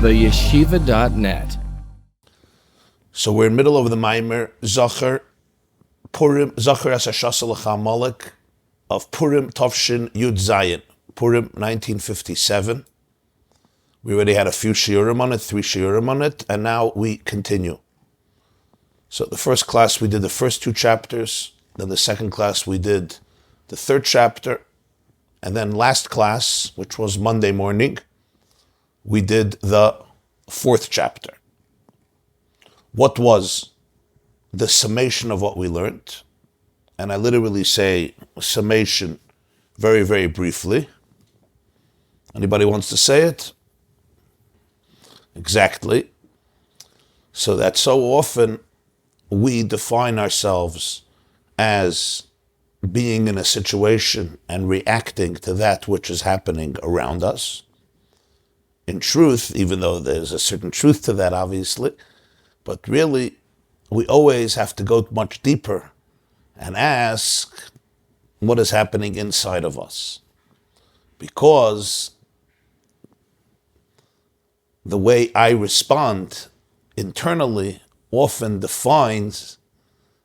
theyeshiva.net. So we're in the middle of the Maamer, Zachor, Purim, Zachor as Hashasa L'Chamalek of Purim Tovshin Yud Zayin, Purim 1957. We already had a few shiurim on it, 3 shiurim on it, and now we continue. So the first class we did the first 2 chapters, then the second class we did the 3rd chapter, and then last class, which was Monday morning, we did the 4th chapter. What was the summation of what we learned? And I literally say summation very, very briefly. Anybody wants to say it? Exactly. So that so often we define ourselves as being in a situation and reacting to that which is happening around us. In truth, even though there's a certain truth to that, obviously, but really, we always have to go much deeper and ask what is happening inside of us. Because the way I respond internally often defines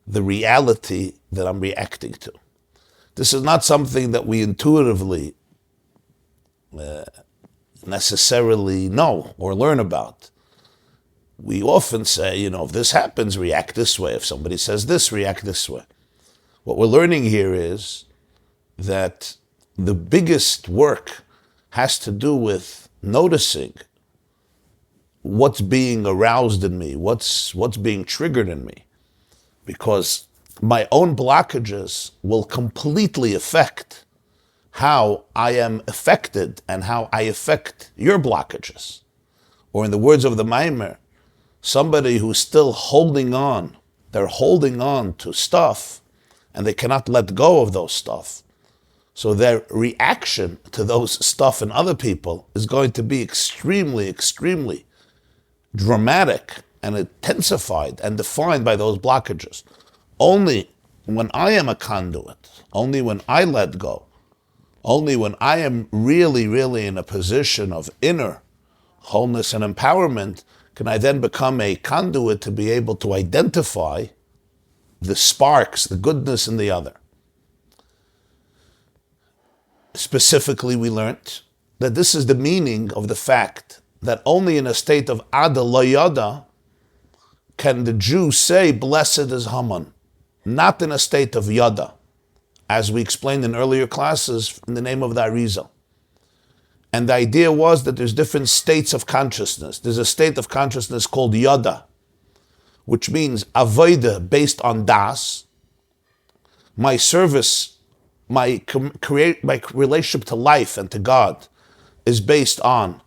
the reality that I'm reacting to. This is not something that we intuitively necessarily know or learn about. We often say, if this happens, react this way. If somebody says this, react this way. What we're learning here is that the biggest work has to do with noticing what's being aroused in me, what's being triggered in me. Because my own blockages will completely affect how I am affected and how I affect your blockages. Or in the words of the Maamer, somebody who's still holding on, they're holding on to stuff and they cannot let go of those stuff. So their reaction to those stuff and other people is going to be extremely, extremely dramatic and intensified and defined by those blockages. Only when I am a conduit, only when I let go, only when I am really, really in a position of inner wholeness and empowerment, can I then become a conduit to be able to identify the sparks, the goodness in the other. Specifically, we learned that this is the meaning of the fact that only in a state of Ada Lo Yada can the Jew say, blessed is Haman, not in a state of Yada, as we explained in earlier classes in the name of the Arizal. And the idea was that there's different states of consciousness. There's a state of consciousness called Yada, which means avodah based on das. My service, my relationship to life and to God is based on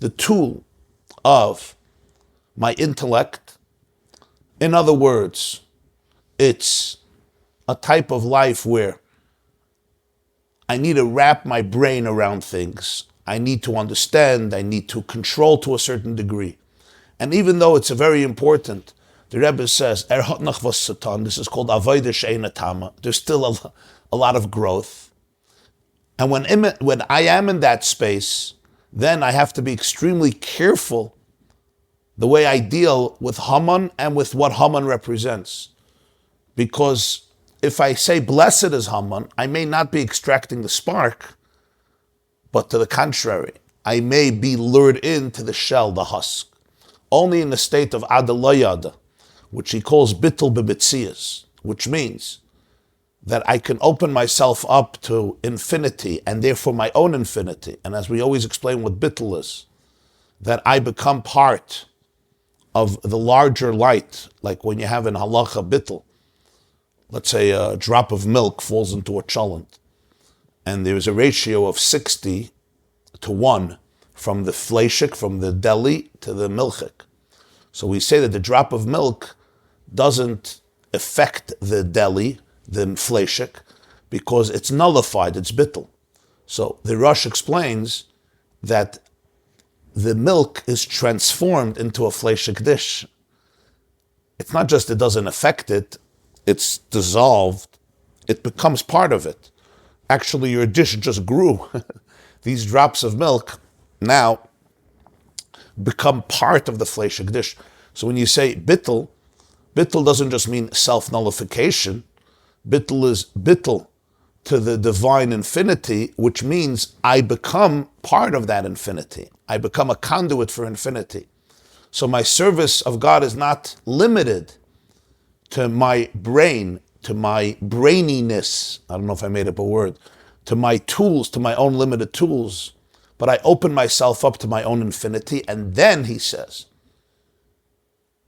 the tool of my intellect. In other words, it's a type of life where I need to wrap my brain around things. I need to understand, I need to control to a certain degree. And even though it's very important, the Rebbe says, this is called avodah she'eina tama. There's still a lot of growth. And when I am in that space, then I have to be extremely careful the way I deal with Haman and with what Haman represents. Because if I say blessed is Haman, I may not be extracting the spark, but to the contrary, I may be lured into the shell, the husk. Only in the state of Ada Lo Yada, which he calls bittul b'bitzias, which means that I can open myself up to infinity and therefore my own infinity. And as we always explain what bittul is, that I become part of the larger light, like when you have in halacha bittul. Let's say a drop of milk falls into a cholent, and there's a ratio of 60 to 1 from the fleshik, from the deli to the milchik. So we say that the drop of milk doesn't affect the deli, the fleshik, because it's nullified, it's bittul. So the Rosh explains that the milk is transformed into a fleshik dish. It's not just it doesn't affect it, it's dissolved, it becomes part of it. Actually, your dish just grew. These drops of milk now become part of the Fleish Hekdesh. So when you say bittul, bittul doesn't just mean self-nullification. Bittul is bittul to the divine infinity, which means I become part of that infinity. I become a conduit for infinity. So my service of God is not limited to my brain, to my braininess. I don't know if I made up a word. To my tools, to my own limited tools. But I open myself up to my own infinity. And then, he says,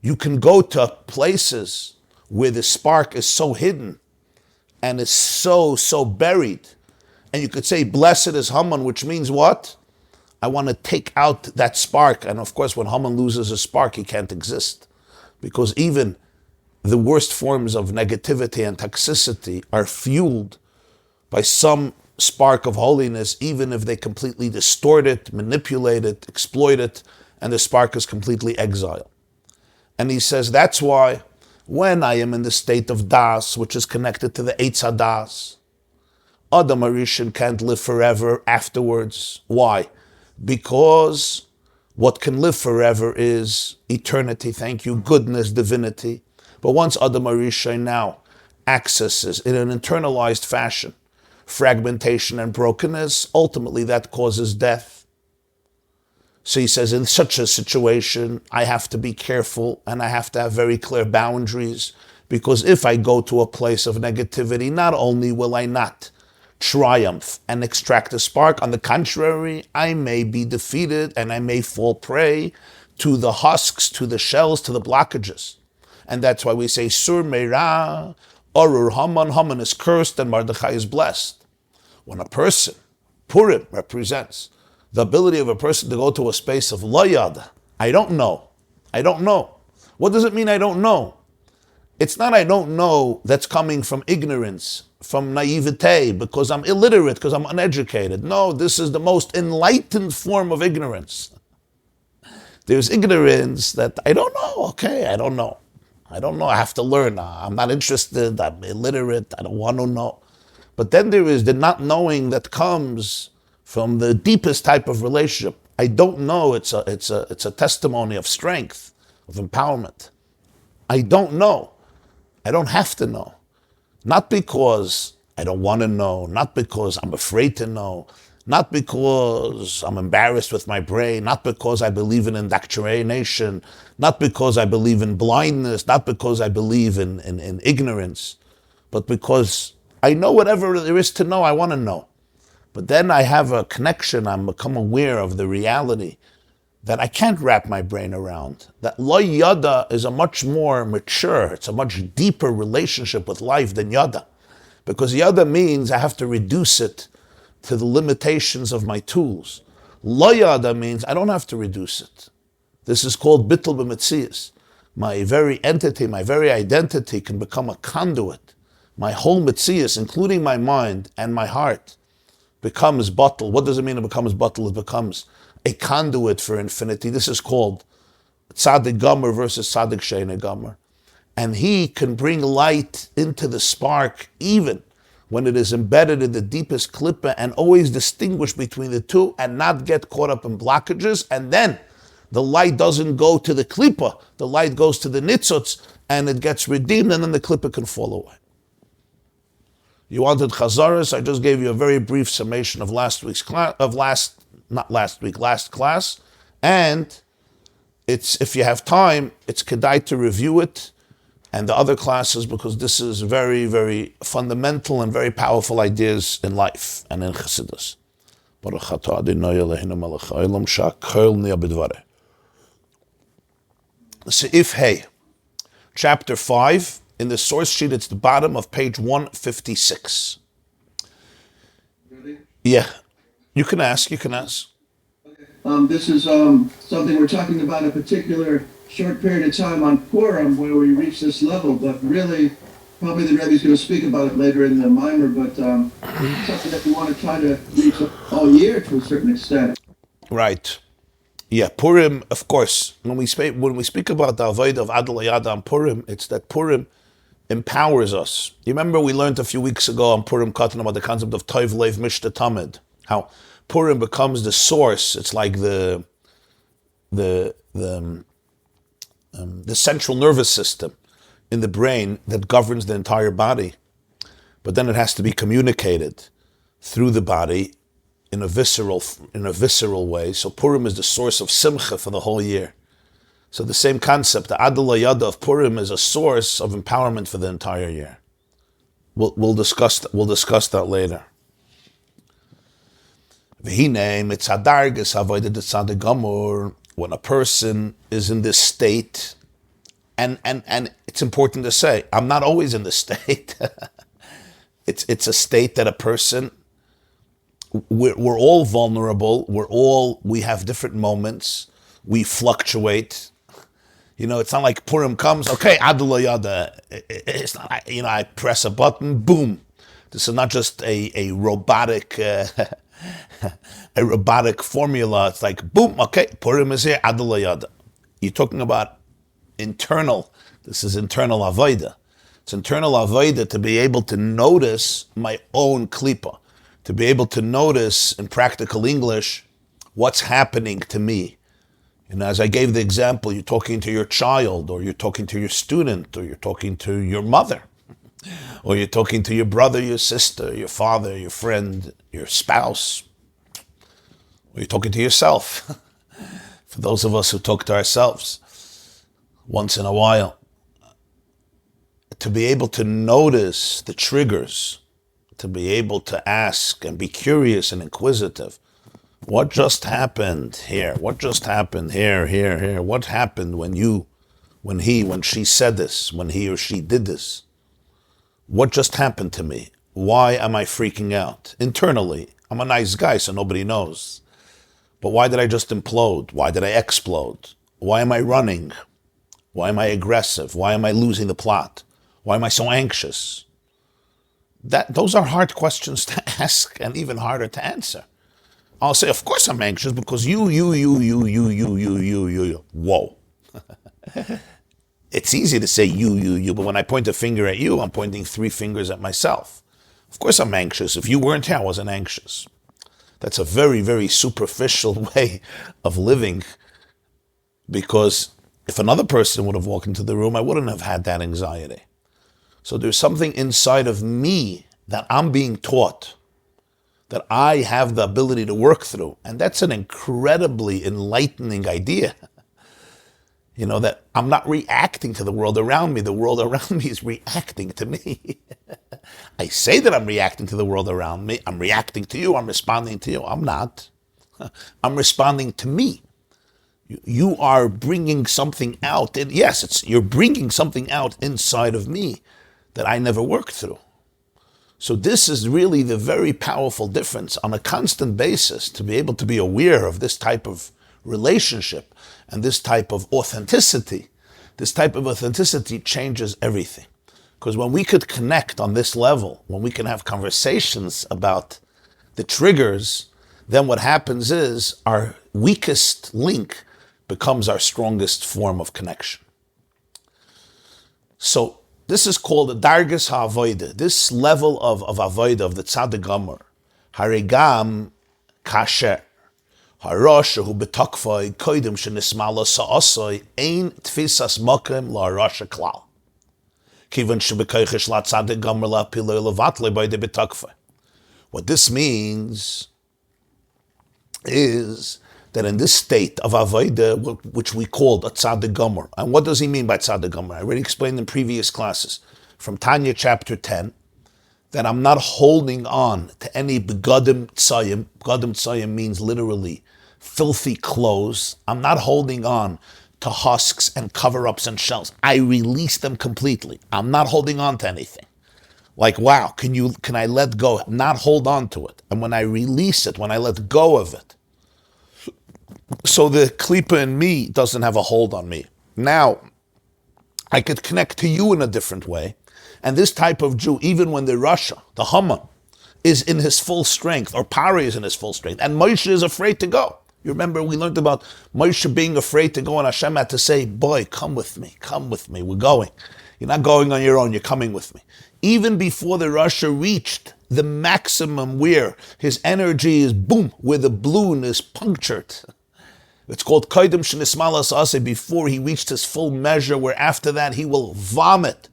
you can go to places where the spark is so hidden and is so buried. And you could say, blessed is Haman, which means what? I want to take out that spark. And of course, when Haman loses a spark, he can't exist. Because even the worst forms of negativity and toxicity are fueled by some spark of holiness, even if they completely distort it, manipulate it, exploit it, and the spark is completely exiled. And he says, that's why when I am in the state of das, which is connected to the Eitz HaDas, Adam Arishan can't live forever afterwards. Why? Because what can live forever is eternity, thank you, goodness, divinity. But once Adam Arishan now accesses in an internalized fashion fragmentation and brokenness, ultimately that causes death. So he says, in such a situation, I have to be careful and I have to have very clear boundaries, because if I go to a place of negativity, not only will I not triumph and extract a spark, on the contrary, I may be defeated and I may fall prey to the husks, to the shells, to the blockages. And that's why we say, Sur Meira, Orur Haman, Haman is cursed and Mordechai is blessed. When a person, Purim represents the ability of a person to go to a space of layad. I don't know. I don't know. What does it mean I don't know? It's not I don't know that's coming from ignorance, from naivete, because I'm illiterate, because I'm uneducated. No, this is the most enlightened form of ignorance. There's ignorance that I don't know. Okay, I don't know. I don't know. I have to learn. I'm not interested. I'm illiterate. I don't want to know. But then there is the not knowing that comes from the deepest type of relationship. I don't know. It's a testimony of strength, of empowerment. I don't know. I don't have to know. Not because I don't want to know, not because I'm afraid to know, not because I'm embarrassed with my brain, not because I believe in indoctrination, not because I believe in blindness, not because I believe in ignorance, but because I know whatever there is to know, I want to know. But then I have a connection, I'm become aware of the reality that I can't wrap my brain around. That lo yada is a much more mature, it's a much deeper relationship with life than yada. Because yada means I have to reduce it to the limitations of my tools. Lo yada means I don't have to reduce it. This is called bittul b'metzias. My very entity, my very identity can become a conduit. My whole metzias, including my mind and my heart, becomes bottle. What does it mean it becomes bottle? It becomes a conduit for infinity. This is called tzaddik gomer versus tzaddik she'enei gomer. And he can bring light into the spark even when it is embedded in the deepest klippa, and always distinguish between the two and not get caught up in blockages. And then the light doesn't go to the klippa, the light goes to the nitzotz and it gets redeemed, and then the klippa can fall away. You wanted chazaras? I just gave you a very brief summation of last class. And it's, if you have time, it's kedai to review it and the other classes, because this is very, very fundamental and very powerful ideas in life and in Chassidus. Baruch atah Adonai Eloheinu melech haolam shehakol niyeh b'dvareh. Seif Hey, chapter 5. In the source sheet, it's the bottom of page 156. Ready? Yeah. You can ask. Okay. This is something we're talking about, a particular short period of time on Purim where we reach this level, but really, probably the Rebbe is going to speak about it later in the Maamer, but something that we want to try to reach all year to a certain extent. Right. Yeah, Purim, of course. When we speak about the avodah of Adal Yada on Purim, it's that Purim empowers us. You remember we learned a few weeks ago on Purim Katan about the concept of Toiv Leiv Mishta Tamid, how Purim becomes the source. It's like the the central nervous system in the brain that governs the entire body. But then it has to be communicated through the body in a visceral way. So Purim is the source of Simcha for the whole year. So the same concept, the Odelia of Purim, is a source of empowerment for the entire year. We'll discuss that later. When a person is in this state, and it's important to say, I'm not always in this state. It's a state that a person, we're all vulnerable. We have different moments. We fluctuate. It's not like Purim comes, okay, Adula Yada. It's not, I press a button, boom. This is not just a robotic formula. It's like, boom, okay, Purim is here, Adula Yada. You're talking about internal. This is internal avodah. It's internal avodah to be able to notice my own klipa, to be able to notice in practical English what's happening to me. As I gave the example, you're talking to your child, or you're talking to your student, or you're talking to your mother, or you're talking to your brother, your sister, your father, your friend, your spouse, or you're talking to yourself. For those of us who talk to ourselves once in a while, to be able to notice the triggers, to be able to ask and be curious and inquisitive. What just happened here? What just happened here? What happened when she said this, when he or she did this? What just happened to me? Why am I freaking out? Internally, I'm a nice guy, so nobody knows. But why did I just implode? Why did I explode? Why am I running? Why am I aggressive? Why am I losing the plot? Why am I so anxious? Those are hard questions to ask and even harder to answer. I'll say, of course I'm anxious because you. Whoa. It's easy to say you, but when I point a finger at you, I'm pointing 3 fingers at myself. Of course I'm anxious. If you weren't here, I wasn't anxious. That's a very, very superficial way of living, because if another person would have walked into the room, I wouldn't have had that anxiety. So there's something inside of me that I'm being taught, that I have the ability to work through. And that's an incredibly enlightening idea. That I'm not reacting to the world around me. The world around me is reacting to me. I say that I'm reacting to the world around me. I'm reacting to you. I'm responding to you. I'm not. I'm responding to me. You are bringing something out. And yes, you're bringing something out inside of me that I never worked through. So this is really the very powerful difference on a constant basis, to be able to be aware of this type of relationship and this type of authenticity. This type of authenticity changes everything. Because when we could connect on this level, when we can have conversations about the triggers, then what happens is our weakest link becomes our strongest form of connection. So this is called the Dargas HaAvodah, this level of Avodah, of the Tzaddik Gomer. Harigam Kasher. Harasha hu betakfai koidim shenismala sa'asai ein tfisas mokem la'arasha klal. Kivan shebekaychish la Tzaddik Gomer la piloi levatle by the betakfai. What this means is that in this state of Avodah, which we called a Tzaddik Gomer. And what does he mean by Tzaddik Gomer? I already explained in previous classes from Tanya chapter 10 that I'm not holding on to any begadim tzayim. Begadim tzayim means literally filthy clothes. I'm not holding on to husks and cover-ups and shells. I release them completely. I'm not holding on to anything. Like, wow, can I let go? Not hold on to it. And when I release it, when I let go of it, so the klipa in me doesn't have a hold on me. Now, I could connect to you in a different way. And this type of Jew, even when the Rasha, the Haman, is in his full strength, or Farah is in his full strength, and Moshe is afraid to go. You remember we learned about Moshe being afraid to go, and Hashem had to say, boy, come with me, we're going. You're not going on your own, you're coming with me. Even before the Rasha reached the maximum where his energy is boom, where the balloon is punctured, It's called Kodim Shenismalas Ase, before he reached his full measure, where after that he will vomit.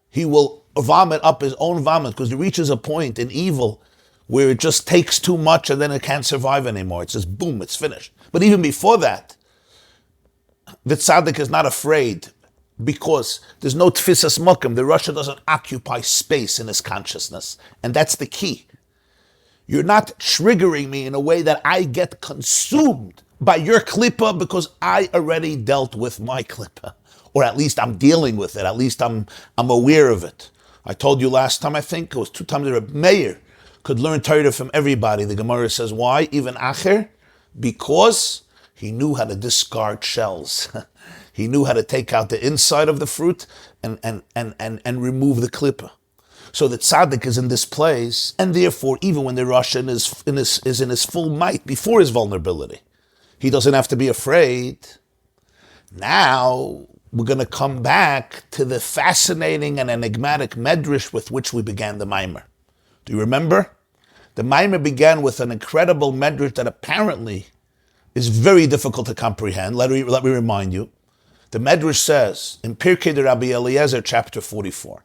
He will vomit up his own vomit, because he reaches a point in evil where it just takes too much and then it can't survive anymore. It's just boom, it's finished. But even before that, the tzaddik is not afraid, because there's no tfisas mokum. The Russia doesn't occupy space in his consciousness. And that's the key. You're not triggering me in a way that I get consumed by your klippa, because I already dealt with my klippa. Or at least I'm dealing with it. At least I'm aware of it. I told you last time, I think, it was 2 times that Rebbe Meir could learn Torah from everybody. The Gemara says, why? Even Acher? Because he knew how to discard shells. He knew how to take out the inside of the fruit and remove the klippa. So the tzaddik is in this place, and therefore, even when the Russian is in his full might, before his vulnerability, he doesn't have to be afraid. Now, we're going to come back to the fascinating and enigmatic medrash with which we began the Maamer. Do you remember? The Maamer began with an incredible medrash that apparently is very difficult to comprehend. Let me remind you. The medrash says, in Pirkei de Rabbi Eliezer, chapter 44,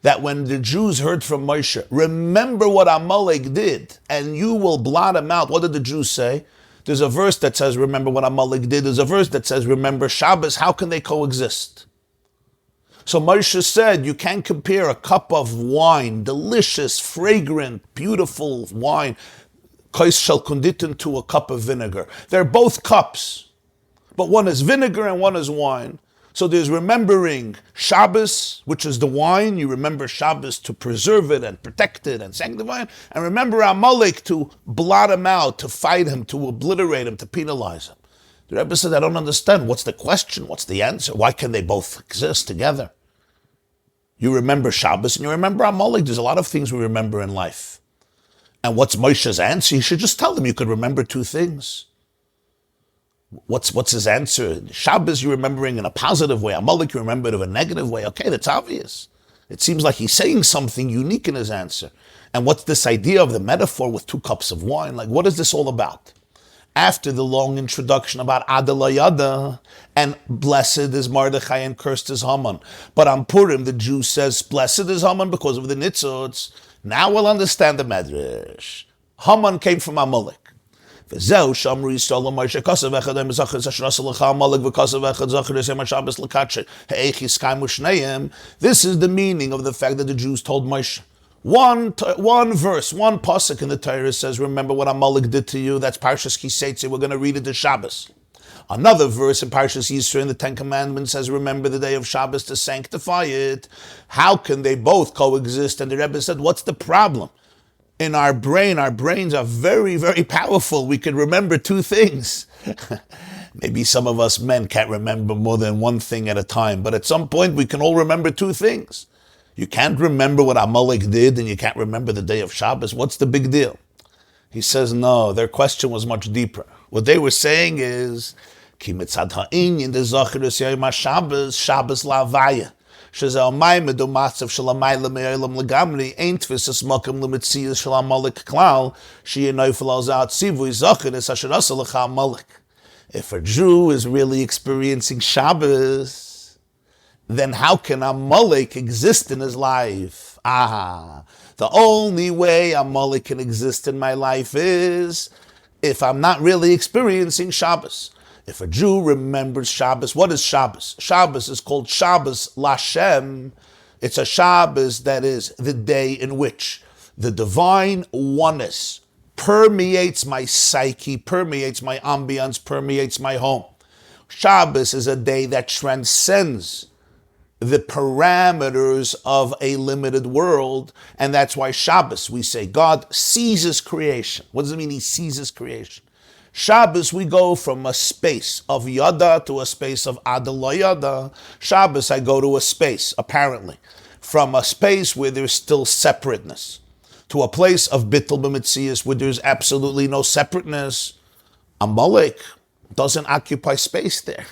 that when the Jews heard from Moshe, remember what Amalek did, and you will blot him out. What did the Jews say? There's a verse that says, remember what Amalek did. There's a verse that says, remember Shabbos. How can they coexist? So Moshe said, you can't compare a cup of wine, delicious, fragrant, beautiful wine, kais shel kunditin, to a cup of vinegar. They're both cups, but one is vinegar and one is wine. So there's remembering Shabbos, which is the wine. You remember Shabbos to preserve it and protect it and sanctify it. And remember Amalek to blot him out, to fight him, to obliterate him, to penalize him. The Rebbe said, I don't understand. What's the question? What's the answer? Why can they both exist together? You remember Shabbos and you remember Amalek. There's a lot of things we remember in life. And what's Moshe's answer? You should just tell them you could remember 2 things. What's his answer? Shabbos you're remembering in a positive way. Amalek you remember it in a negative way. Okay, that's obvious. It seems like he's saying something unique in his answer. And what's this idea of the metaphor with 2 cups of wine? Like, what is this all about? After the long introduction about Adelia and blessed is Mordechai and cursed is Haman. But on Purim, the Jew says, blessed is Haman because of the nitzots. Now we'll understand the medrash. Haman came from Amalek. This is the meaning of the fact that the Jews told Moshe. One verse, one pasuk in the Torah says, remember what Amalek did to you. That's Parshas Kiseitze. We're going to read it to Shabbos. Another verse in Parshas Yisro in the 10 Commandments says, remember the day of Shabbos to sanctify it. How can they both coexist? And the Rebbe said, what's the problem? In our brains are very, very powerful. We can remember 2 things. Maybe some of us men can't remember more than 1 thing at a time, but at some point we can all remember 2 things. You can't remember what Amalek did and you can't remember the day of Shabbos. What's the big deal? He says, no, their question was much deeper. What they were saying is, Ki mitzad ha'inyin de Zachor es yom Shabbos, Shabbos la'avaya. שזה המים מצב של המילה מעולם לגמרי, אין תפיסת מקום למציאות של המלך כלל, שיהיה נופל על זה הציווי זכר, אשר עשה לך המלך. If a Jew is really experiencing Shabbos, then how can Amalek exist in his life? The only way Amalek can exist in my life is if I'm not really experiencing Shabbos. If a Jew remembers Shabbos, what is Shabbos? Shabbos is called Shabbos Lashem. It's a Shabbos that is the day in which the divine oneness permeates my psyche, permeates my ambience, permeates my home. Shabbos is a day that transcends the parameters of a limited world, and that's why Shabbos, we say, God seizes creation. What does it mean he seizes creation? Shabbos, we go from a space of Yada to a space of Adela Yada. Shabbos, I go to a space, apparently, from a space where there's still separateness, to a place of Bittul B'Metzias where there's absolutely no separateness. Amalek doesn't occupy space there.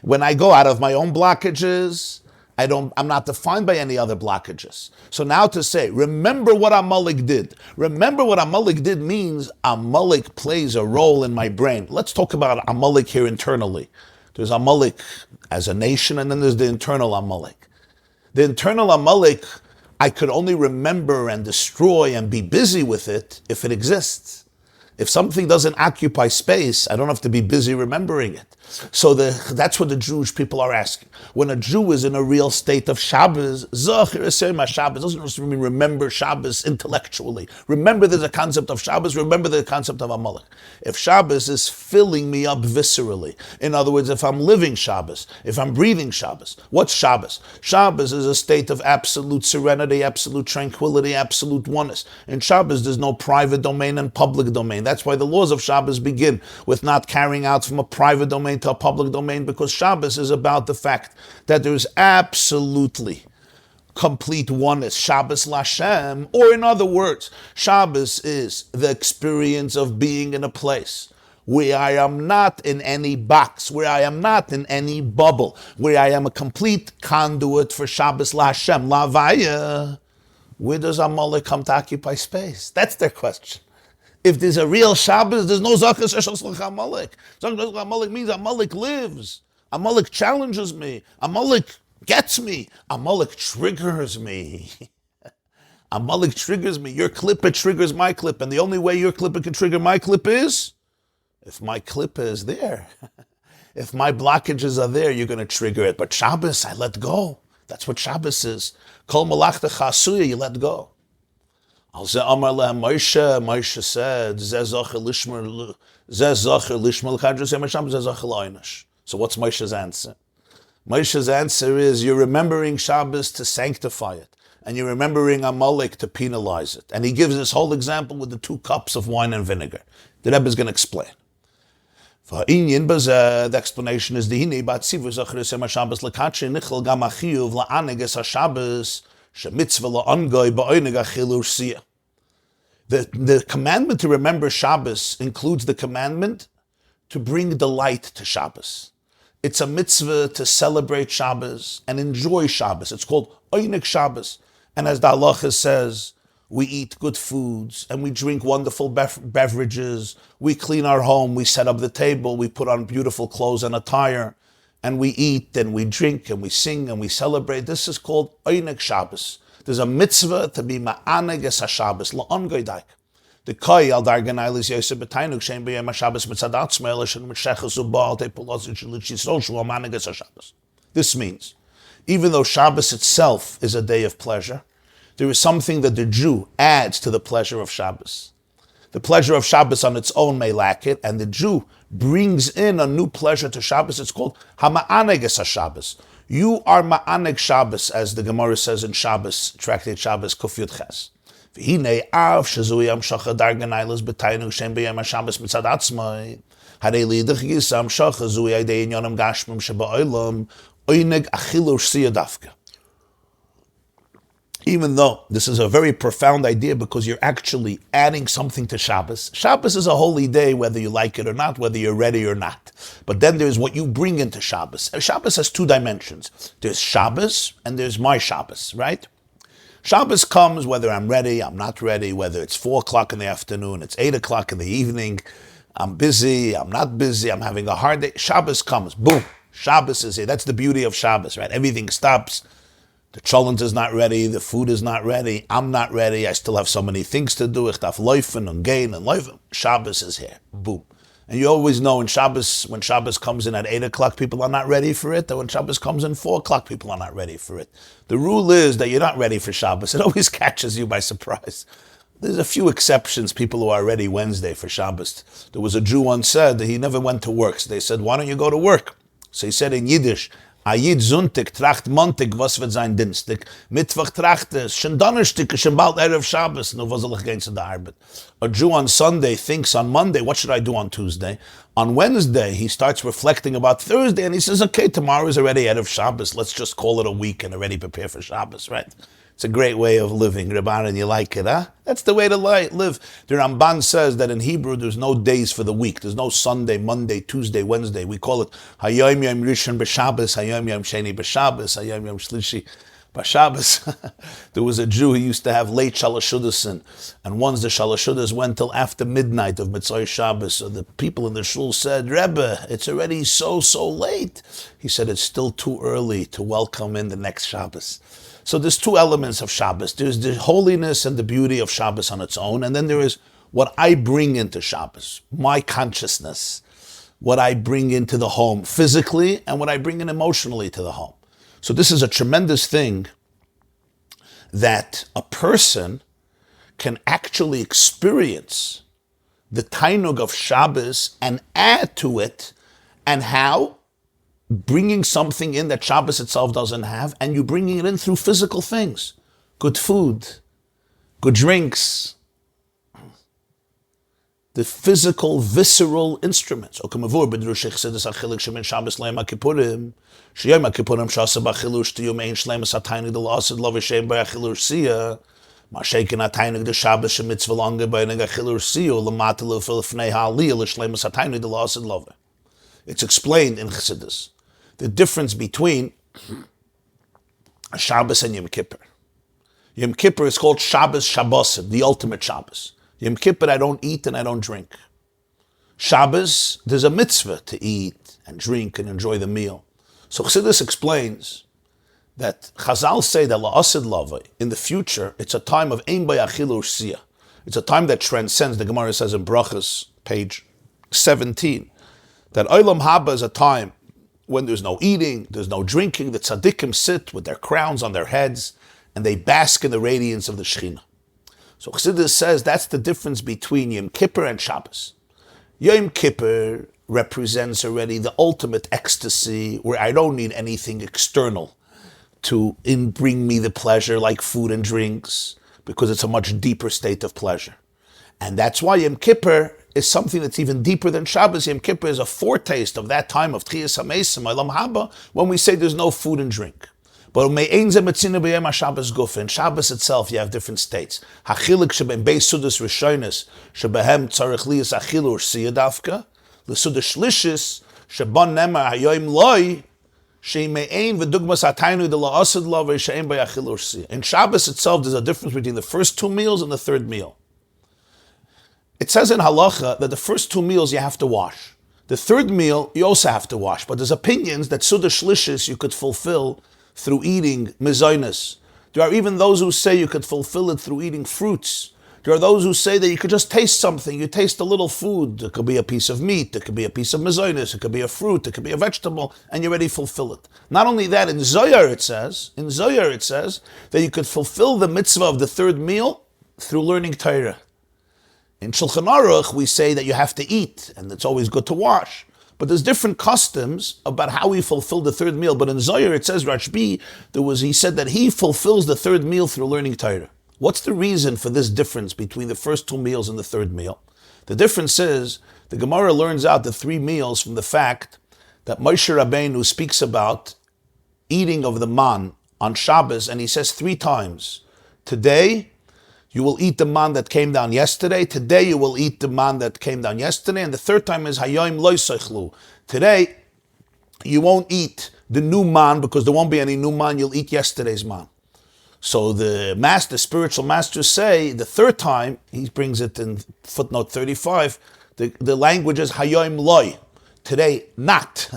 When I go out of my own blockages, I'm not defined by any other blockages. So now to say, remember what Amalek did. Remember what Amalek did means Amalek plays a role in my brain. Let's talk about Amalek here internally. There's Amalek as a nation, and then there's the internal Amalek. The internal Amalek, I could only remember and destroy and be busy with it if it exists. If something doesn't occupy space, I don't have to be busy remembering it. So that's what the Jewish people are asking. When a Jew is in a real state of Shabbos, Shabbos doesn't just mean remember Shabbos intellectually. Remember there's a concept of Shabbos, remember the concept of Amalek. If Shabbos is filling me up viscerally, in other words, if I'm living Shabbos, if I'm breathing Shabbos, what's Shabbos? Shabbos is a state of absolute serenity, absolute tranquility, absolute oneness. In Shabbos, there's no private domain and public domain. That's why the laws of Shabbos begin with not carrying out from a private domain to a public domain, because Shabbos is about the fact that there's absolutely complete oneness, Shabbos Lashem, or in other words, Shabbos is the experience of being in a place where I am not in any box, where I am not in any bubble, where I am a complete conduit for Shabbos Lashem, Lavaya. Where does Amalek come to occupy space? That's their question. If there's a real Shabbos, there's no Zachor Sheshach Amalek. Zachor Amalek means Amalek lives. Amalek challenges me. Amalek gets me. Amalek triggers me. Amalek triggers me. Your clipper triggers my clip, and the only way your clipper can trigger my clip is if my clipper is there. If my blockages are there, you're going to trigger it. But Shabbos, I let go. That's what Shabbos is. Kol malachta chasuya, you let go. Moshe said, so what's Moshe's answer? Moshe's answer is, you're remembering Shabbos to sanctify it, and you're remembering Amalek to penalize it. And he gives this whole example with the 2 cups of wine and vinegar. The Rebbe is going to explain. The explanation is the commandment to remember Shabbos includes the commandment to bring delight to Shabbos. It's a mitzvah to celebrate Shabbos and enjoy Shabbos. It's called Oynik Shabbos. And as the halacha says, we eat good foods and we drink wonderful beverages. We clean our home, we set up the table, we put on beautiful clothes and attire, and we eat and we drink and we sing and we celebrate. This is called Oynik Shabbos. There's a mitzvah to be ma'aneg es ha-Shabbos, la'on goydaik. The koi al dargan ailis yosef b'tainuk shein b'yem ha-Shabbos mitzadat smele shen m'sheches u'baal te'polosit shelitzisol shu ma'aneg es ha-Shabbos. This means, even though Shabbos itself is a day of pleasure, there is something that the Jew adds to the pleasure of Shabbos. The pleasure of Shabbos on its own may lack it, and the Jew brings in a new pleasure to Shabbos. It's called ha-ma'aneg es ha-Shabbos. You are ma'aneg Shabbos, as the Gemara says in Shabbos, Tractate Shabbos, Kuf Yud Ches. V'hinei av shezui am shacha dargan ailas b'tainu shem b'yem ha-Shabbos mitzad atzmai. Harei li'idach gisam shacha zui aydei inyonim gashmim sheba'olam oyneg achilu sh'siya dafka. Even though this is a very profound idea because you're actually adding something to Shabbos. Shabbos is a holy day, whether you like it or not, whether you're ready or not. But then there's what you bring into Shabbos. Shabbos has 2 dimensions. There's Shabbos and there's my Shabbos, right? Shabbos comes whether I'm ready, I'm not ready, whether it's 4 o'clock in the afternoon, it's 8 o'clock in the evening, I'm busy, I'm not busy, I'm having a hard day. Shabbos comes, boom, Shabbos is here. That's the beauty of Shabbos, right? Everything stops. The cholent is not ready, the food is not ready, I'm not ready, I still have so many things to do, ich darf laufen und gehen and laufen. Shabbos is here, boom. And you always know when Shabbos comes in at 8 o'clock, people are not ready for it, and when Shabbos comes in 4 o'clock, people are not ready for it. The rule is that you're not ready for Shabbos. It always catches you by surprise. There's a few exceptions, people who are ready Wednesday for Shabbos. There was a Jew once said that he never went to work, so they said, why don't you go to work? So he said in Yiddish, Ayid Zuntik tracht Montag, was wird sein Dienstig? Mittwoch tracht es, schon Donnerstag, schon bald Erev Shabbos, no was soll ich gehen zu der Arbeit? A Jew on Sunday thinks on Monday, what should I do on Tuesday? On Wednesday, he starts reflecting about Thursday, and he says, okay, tomorrow is already Erev Shabbos, let's just call it a week and already prepare for Shabbos, right? It's a great way of living, Rabbi, and you like it, huh? That's the way to live. The Ramban says that in Hebrew there's no days for the week. There's no Sunday, Monday, Tuesday, Wednesday. We call it Hayom Yom Rishon B'Shabbos, Hayom Yom Sheni B'Shabbos, Hayom Yom Shlishi B'Shabbos. There was a Jew who used to have late Shalashudas, and once the Shalashudas went till after midnight of Mitzvah Shabbos, so the people in the shul said, Rebbe, it's already so late. He said, it's still too early to welcome in the next Shabbos. So there's two elements of Shabbos. There's the holiness and the beauty of Shabbos on its own, and then there is what I bring into Shabbos, my consciousness, what I bring into the home physically, and what I bring in emotionally to the home. So this is a tremendous thing that a person can actually experience the tainug of Shabbos and add to it, and how? Bringing something in that Shabbos itself doesn't have, and you bringing it in through physical things. Good food, good drinks, the physical, visceral instruments. It's explained in Chassidus, the difference between Shabbos and Yom Kippur. Yom Kippur is called Shabbos Shabbosim, the ultimate Shabbos. Yom Kippur, I don't eat and I don't drink. Shabbos, there's a mitzvah to eat and drink and enjoy the meal. So Chassidus explains that Chazal say that La'asid Lavai, in the future, it's a time of Ein Bayachil Ursiyah. It's a time that transcends, the Gemara says in Brachas, page 17, that Olam Haba is a time when there's no eating, there's no drinking, the tzaddikim sit with their crowns on their heads and they bask in the radiance of the Shekhinah. So Chassidus says that's the difference between Yom Kippur and Shabbos. Yom Kippur represents already the ultimate ecstasy where I don't need anything external to bring me the pleasure like food and drinks, because it's a much deeper state of pleasure. And that's why Yom Kippur is something that's even deeper than Shabbos. Yom Kippur is a foretaste of that time of Tchiyas HaMeisim, Olam Haba, when we say there's no food and drink. But in Shabbos itself, you have different states. Hachilik sheben beis sudas rishonis shebehem tzarich liyas achil ursiyah dafka, l'sudas shlishis shebon nemar hayoim loy sheme'ein v'dugmas hataynu de la'asad lo v'she'ein b'yachil ursiyah. In Shabbos itself, there's a difference between the first two meals and the third meal. It says in halacha that the first two meals you have to wash. The third meal you also have to wash. But there's opinions that suda shlishis you could fulfill through eating mezainis. There are even those who say you could fulfill it through eating fruits. There are those who say that you could just taste something. You taste a little food. It could be a piece of meat. It could be a piece of mezainis. It could be a fruit. It could be a vegetable. And you already fulfill it. Not only that, in Zohar it says that you could fulfill the mitzvah of the third meal through learning Torah. In Shulchan Aruch, we say that you have to eat, and it's always good to wash. But there's different customs about how we fulfill the third meal. But in Zohar, it says, Rabbi, he said that he fulfills the third meal through learning Torah. What's the reason for this difference between the first two meals and the third meal? The difference is, the Gemara learns out the three meals from the fact that Moshe Rabbeinu speaks about eating of the man on Shabbos, and he says three times, today, you will eat the man that came down yesterday. Today you will eat the man that came down yesterday. And the third time is Hayoim Lo Seichlu. Today you won't eat the new man because there won't be any new man. You'll eat yesterday's man. So the spiritual masters say the third time, he brings it in footnote 35, the language is Hayoim Loi. Today not.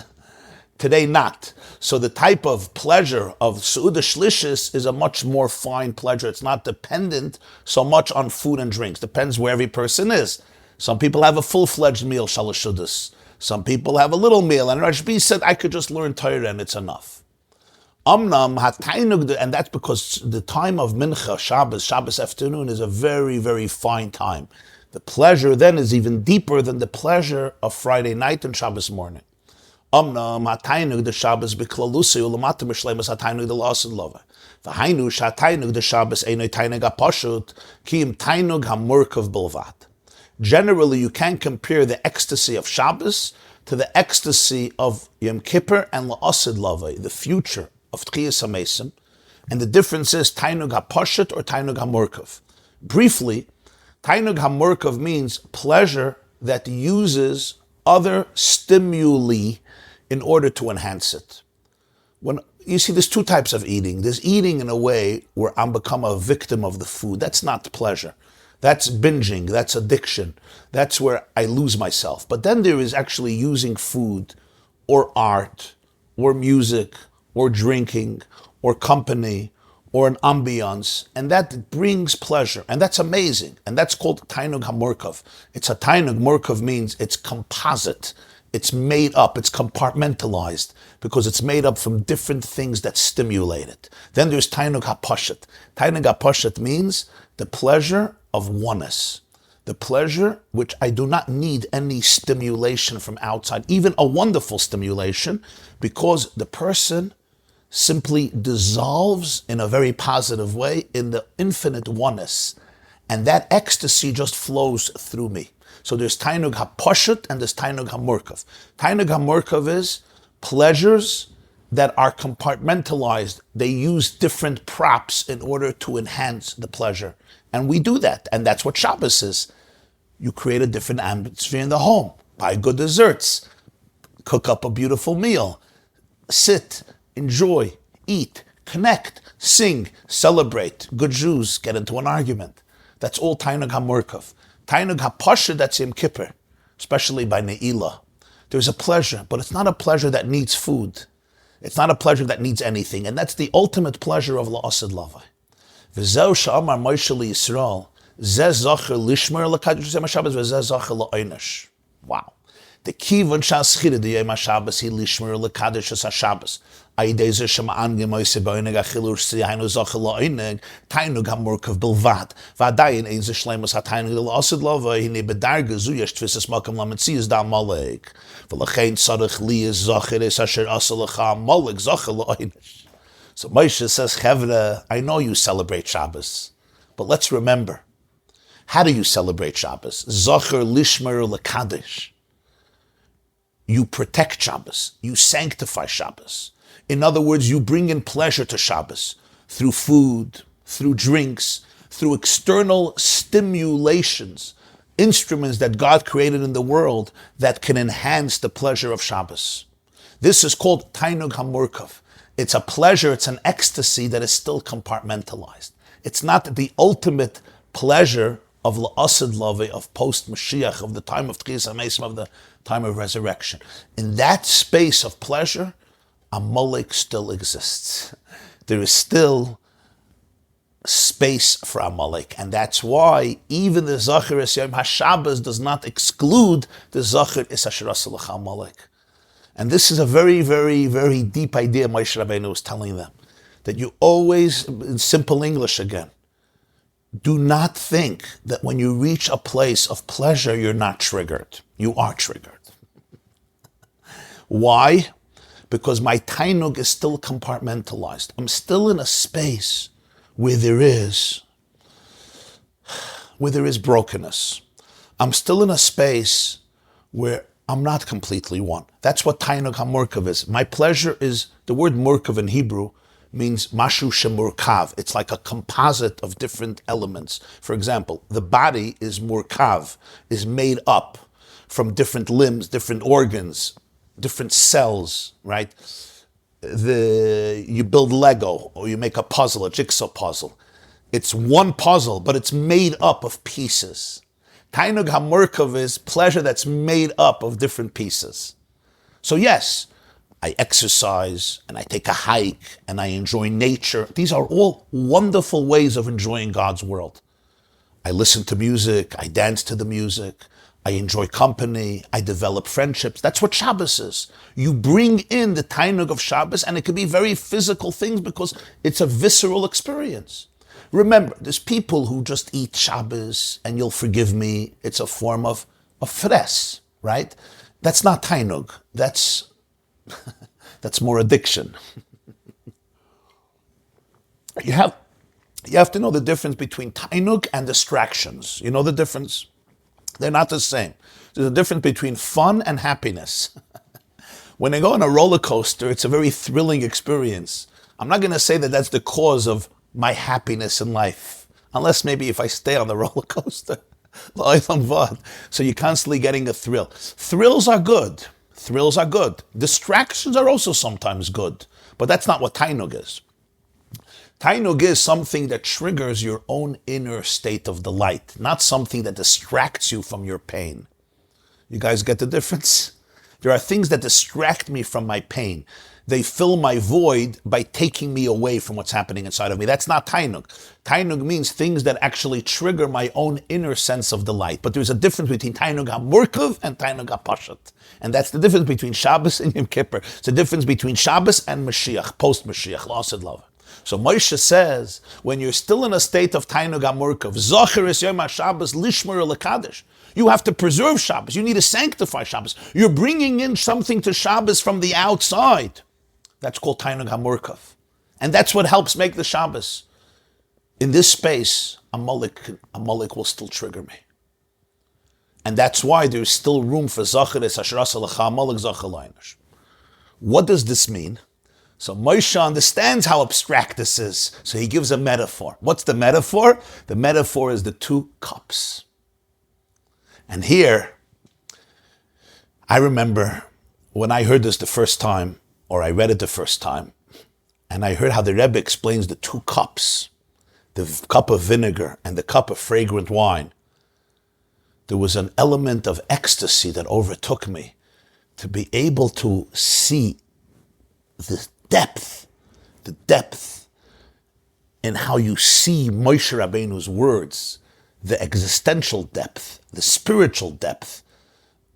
Today not. So the type of pleasure of Su'udah Shlishis is a much more fine pleasure. It's not dependent so much on food and drinks. Depends where every person is. Some people have a full-fledged meal, Shalashudas. Some people have a little meal. And Rashbi said, I could just learn Torah and it's enough. And that's because the time of Mincha, Shabbos afternoon is a very, very fine time. The pleasure then is even deeper than the pleasure of Friday night and Shabbos morning. The Shabbos beklalusi ulamata mishlemas hatainug the la'asid lova. V'hainu shatainug the Shabbos einoi tainug apashut kiim tainug hamurkav bilvat. Generally, you can't compare the ecstasy of Shabbos to the ecstasy of Yom Kippur and la'asid lova, the future of Tchiyas HaMeisim, And the difference is tainug hapashat or tainug hamurkav. Briefly, tainug hamurkav means pleasure that uses other stimuli in order to enhance it. When you see, there's two types of eating. There's eating in a way where I'm become a victim of the food. That's not pleasure. That's binging. That's addiction. That's where I lose myself. But then there is actually using food or art or music or drinking or company or an ambiance, and that brings pleasure, and that's amazing, and that's called tainug hamurkav. It's a tainug. Murkav means it's composite, it's made up, it's compartmentalized, because it's made up from different things that stimulate it. Then there's tainug hapashat. Tainug hapashat means the pleasure of oneness, the pleasure which I do not need any stimulation from outside, even a wonderful stimulation, because the person simply dissolves in a very positive way in the infinite oneness. And that ecstasy just flows through me. So there's tainug hapashat and there's tainug hamurkav. Tainug hamurkav is pleasures that are compartmentalized. They use different props in order to enhance the pleasure. And we do that. And that's what Shabbos is. You create a different atmosphere in the home. Buy good desserts. Cook up a beautiful meal. Sit. Enjoy, eat, connect, sing, celebrate. Good Jews get into an argument. That's all tainug hamurkav. Tainug hapasha, that's Yom Kippur, especially by Ne'ilah. There's a pleasure, but it's not a pleasure that needs food. It's not a pleasure that needs anything, and that's the ultimate pleasure of la'asad lavai. V'zeu sha'amar Moshe liYisrael, zeh zachor lishmer l'kadosh yom haShabbos, v'zeh zachor la'onesh. Wow. The kivon sha'aschira the yom haShabbos hi lishmer l'kadosh es haShabbos. Aideze shema'an gemoise b'oineg achilur s'yainu zachor la'oineg tainug hamurkav bilvad. V'adayin ein ze shleimus ha'tainug l'asad lavai hine bedarga zu yesh tfisas makam lametzias da malek. V'lachein tzarich liyas zachor es asher asa lecha malek zachor la'onesh. So Moshe says, Chevra, I know you celebrate Shabbos, but let's remember, how do you celebrate Shabbos? Zachor lishmer l'kadosh. You protect Shabbos. You sanctify Shabbos. In other words, you bring in pleasure to Shabbos through food, through drinks, through external stimulations, instruments that God created in the world that can enhance the pleasure of Shabbos. This is called tainug hamurkav. It's a pleasure, it's an ecstasy that is still compartmentalized. It's not the ultimate pleasure of la'asad lavei, of post-Mashiach, of the time of Tchias HaMesim, of the time of resurrection. In that space of pleasure, Amalek still exists. There is still space for Amalek, and that's why even the Zachor es Yom HaShabbos does not exclude the Zachor es Asher Asa Lecha Amalek. And this is a very, very, very deep idea Moshe Rabbeinu was telling them, that you always, in simple English again, do not think that when you reach a place of pleasure, you're not triggered. You are triggered. Why? Because my tainug is still compartmentalized. I'm still in a space where there is brokenness. I'm still in a space where I'm not completely one. That's what tainug hamurkav is. My pleasure is, the word murkav in Hebrew means mashu shemurkav. It's like a composite of different elements. For example, the body is murkav, is made up from different limbs, different organs, different cells, right? You build Lego, or you make a puzzle, a jigsaw puzzle. It's one puzzle, but it's made up of pieces. Tainug hamurkav is pleasure that's made up of different pieces. So yes, I exercise, and I take a hike, and I enjoy nature. These are all wonderful ways of enjoying God's world. I listen to music, I dance to the music, I enjoy company, I develop friendships. That's what Shabbos is. You bring in the tainug of Shabbos, and it can be very physical things because it's a visceral experience. Remember, there's people who just eat Shabbos, and you'll forgive me, it's a form of fres, right? That's not tainug. That's more addiction. You have to know the difference between tainug and distractions. You know the difference? They're not the same. There's a difference between fun and happiness. When I go on a roller coaster, it's a very thrilling experience. I'm not going to say that that's the cause of my happiness in life, unless maybe if I stay on the roller coaster. So you're constantly getting a thrill. Thrills are good. Thrills are good. Distractions are also sometimes good, but that's not what tainug is. Tainug is something that triggers your own inner state of delight, not something that distracts you from your pain. You guys get the difference? There are things that distract me from my pain. They fill my void by taking me away from what's happening inside of me. That's not tainug. Tainug means things that actually trigger my own inner sense of delight. But there's a difference between tainug ha-murkav and tainug ha-pashat. And that's the difference between Shabbos and Yom Kippur. It's the difference between Shabbos and Mashiach, post-Mashiach, L'ased Love. So Moshe says, when you're still in a state of tainug ha-murkav, Zachor es Yom ha-Shabbos lishmer l'kadosh. You have to preserve Shabbos. You need to sanctify Shabbos. You're bringing in something to Shabbos from the outside. That's called tainug ha-murkav. And that's what helps make the Shabbos. In this space, a mullik will still trigger me. And that's why there's still room for Zachor es asher asa lecha mullik Zachor leinish. What does this mean? So Moshe understands how abstract this is. So he gives a metaphor. What's the metaphor? The metaphor is the 2 cups. And here, I remember when I heard this the first time, or I read it the first time, and I heard how the Rebbe explains the 2 cups, the cup of vinegar and the cup of fragrant wine. There was an element of ecstasy that overtook me to be able to see the depth in how you see Moshe Rabbeinu's words, the existential depth, the spiritual depth,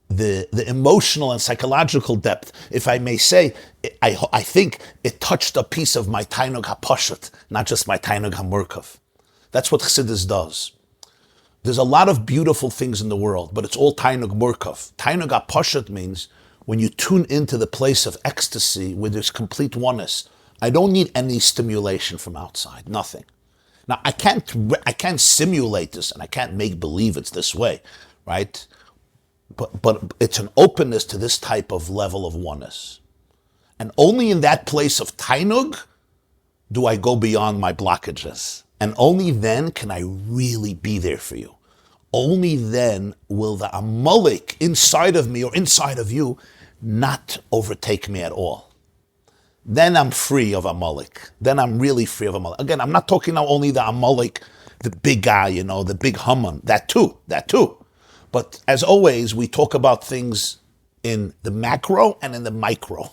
the emotional and psychological depth. If I may say, I think it touched a piece of my tainug ha-pashat, not just my tainug ha-murkav. That's what Chassidus does. There's a lot of beautiful things in the world, but it's all tainug murkav. Tainug ha-pashat means when you tune into the place of ecstasy where there's complete oneness. I don't need any stimulation from outside, nothing. Now, I can't simulate this, and I can't make believe it's this way, right? But it's an openness to this type of level of oneness. And only in that place of tainug do I go beyond my blockages. And only then can I really be there for you. Only then will the amalek inside of me or inside of you not overtake me at all. Then I'm free of Amalek. Then I'm really free of Amalek. Again, I'm not talking now only the Amalek, the big guy, the big Haman. That too. But as always, we talk about things in the macro and in the micro,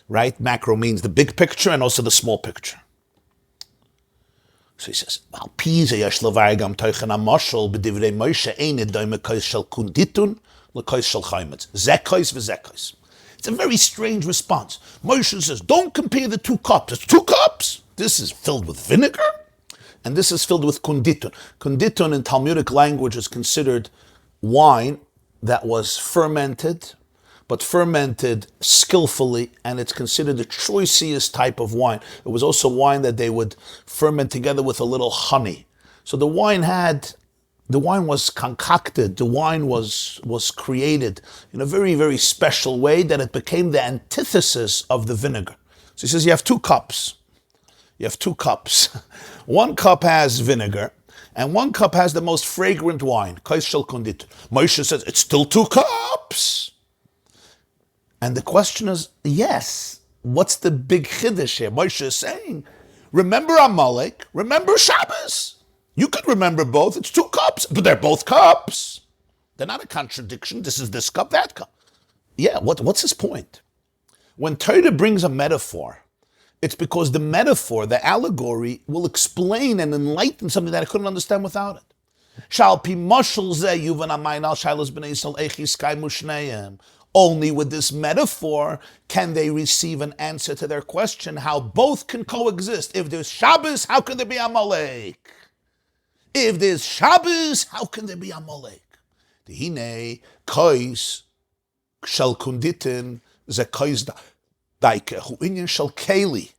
right? Macro means the big picture and also the small picture. So he says, it's a very strange response. Moshe says, don't compare the 2 cups. It's 2 cups. This is filled with vinegar, and this is filled with kunditun. Kunditun in Talmudic language is considered wine that was fermented, but fermented skillfully, and it's considered the choicest type of wine. It was also wine that they would ferment together with a little honey. So the wine was concocted, the wine was created in a very, very special way that it became the antithesis of the vinegar. So he says you have 2 cups. You have 2 cups. 1 cup has vinegar, and 1 cup has the most fragrant wine. Moshe says, it's still 2 cups. And the question is, yes, what's the big chiddush here? Moshe is saying, remember Amalek, remember Shabbos. You could remember both. It's 2 cups, but they're both cups. They're not a contradiction. This is this cup, that cup. Yeah, what's his point? When Torah brings a metaphor, it's because the metaphor, the allegory, will explain and enlighten something that I couldn't understand without it. Only with this metaphor can they receive an answer to their question, how both can coexist. If there's Shabbos, how can there be Amalek? If there's Shabbos, how can there be Amalek? Hine kois shel kunditin ze kois daike hu inyan shel keli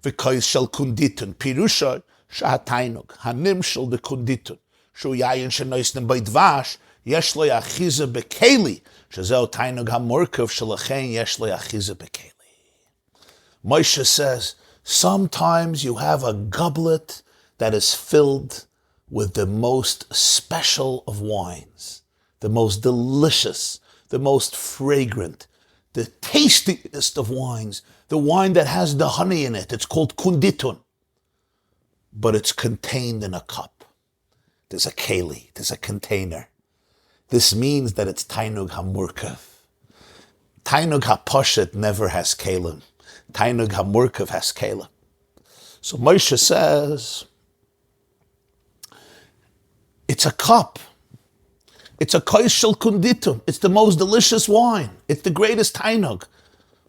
v'kois shel kunditin pirusha shahatainug hanim shel de kunditin shu yayin shenoisnem by dvash yesh lo yachize bekeli shezeo tainug hamorkav shelachen yesh lo yachize bekeli. Moshe says, Sometimes you have a goblet that is filled with the most special of wines, the most delicious, the most fragrant, the tastiest of wines, the wine that has the honey in it. It's called kunditun, but it's contained in a cup. There's a keli, there's a container. This means that it's tainug hamurkav. Tainug haposhet never has kelim. Tainug hamurkav has kelim. So Moshe says, it's a cup. It's a kois shel kunditum. It's the most delicious wine. It's the greatest tainug.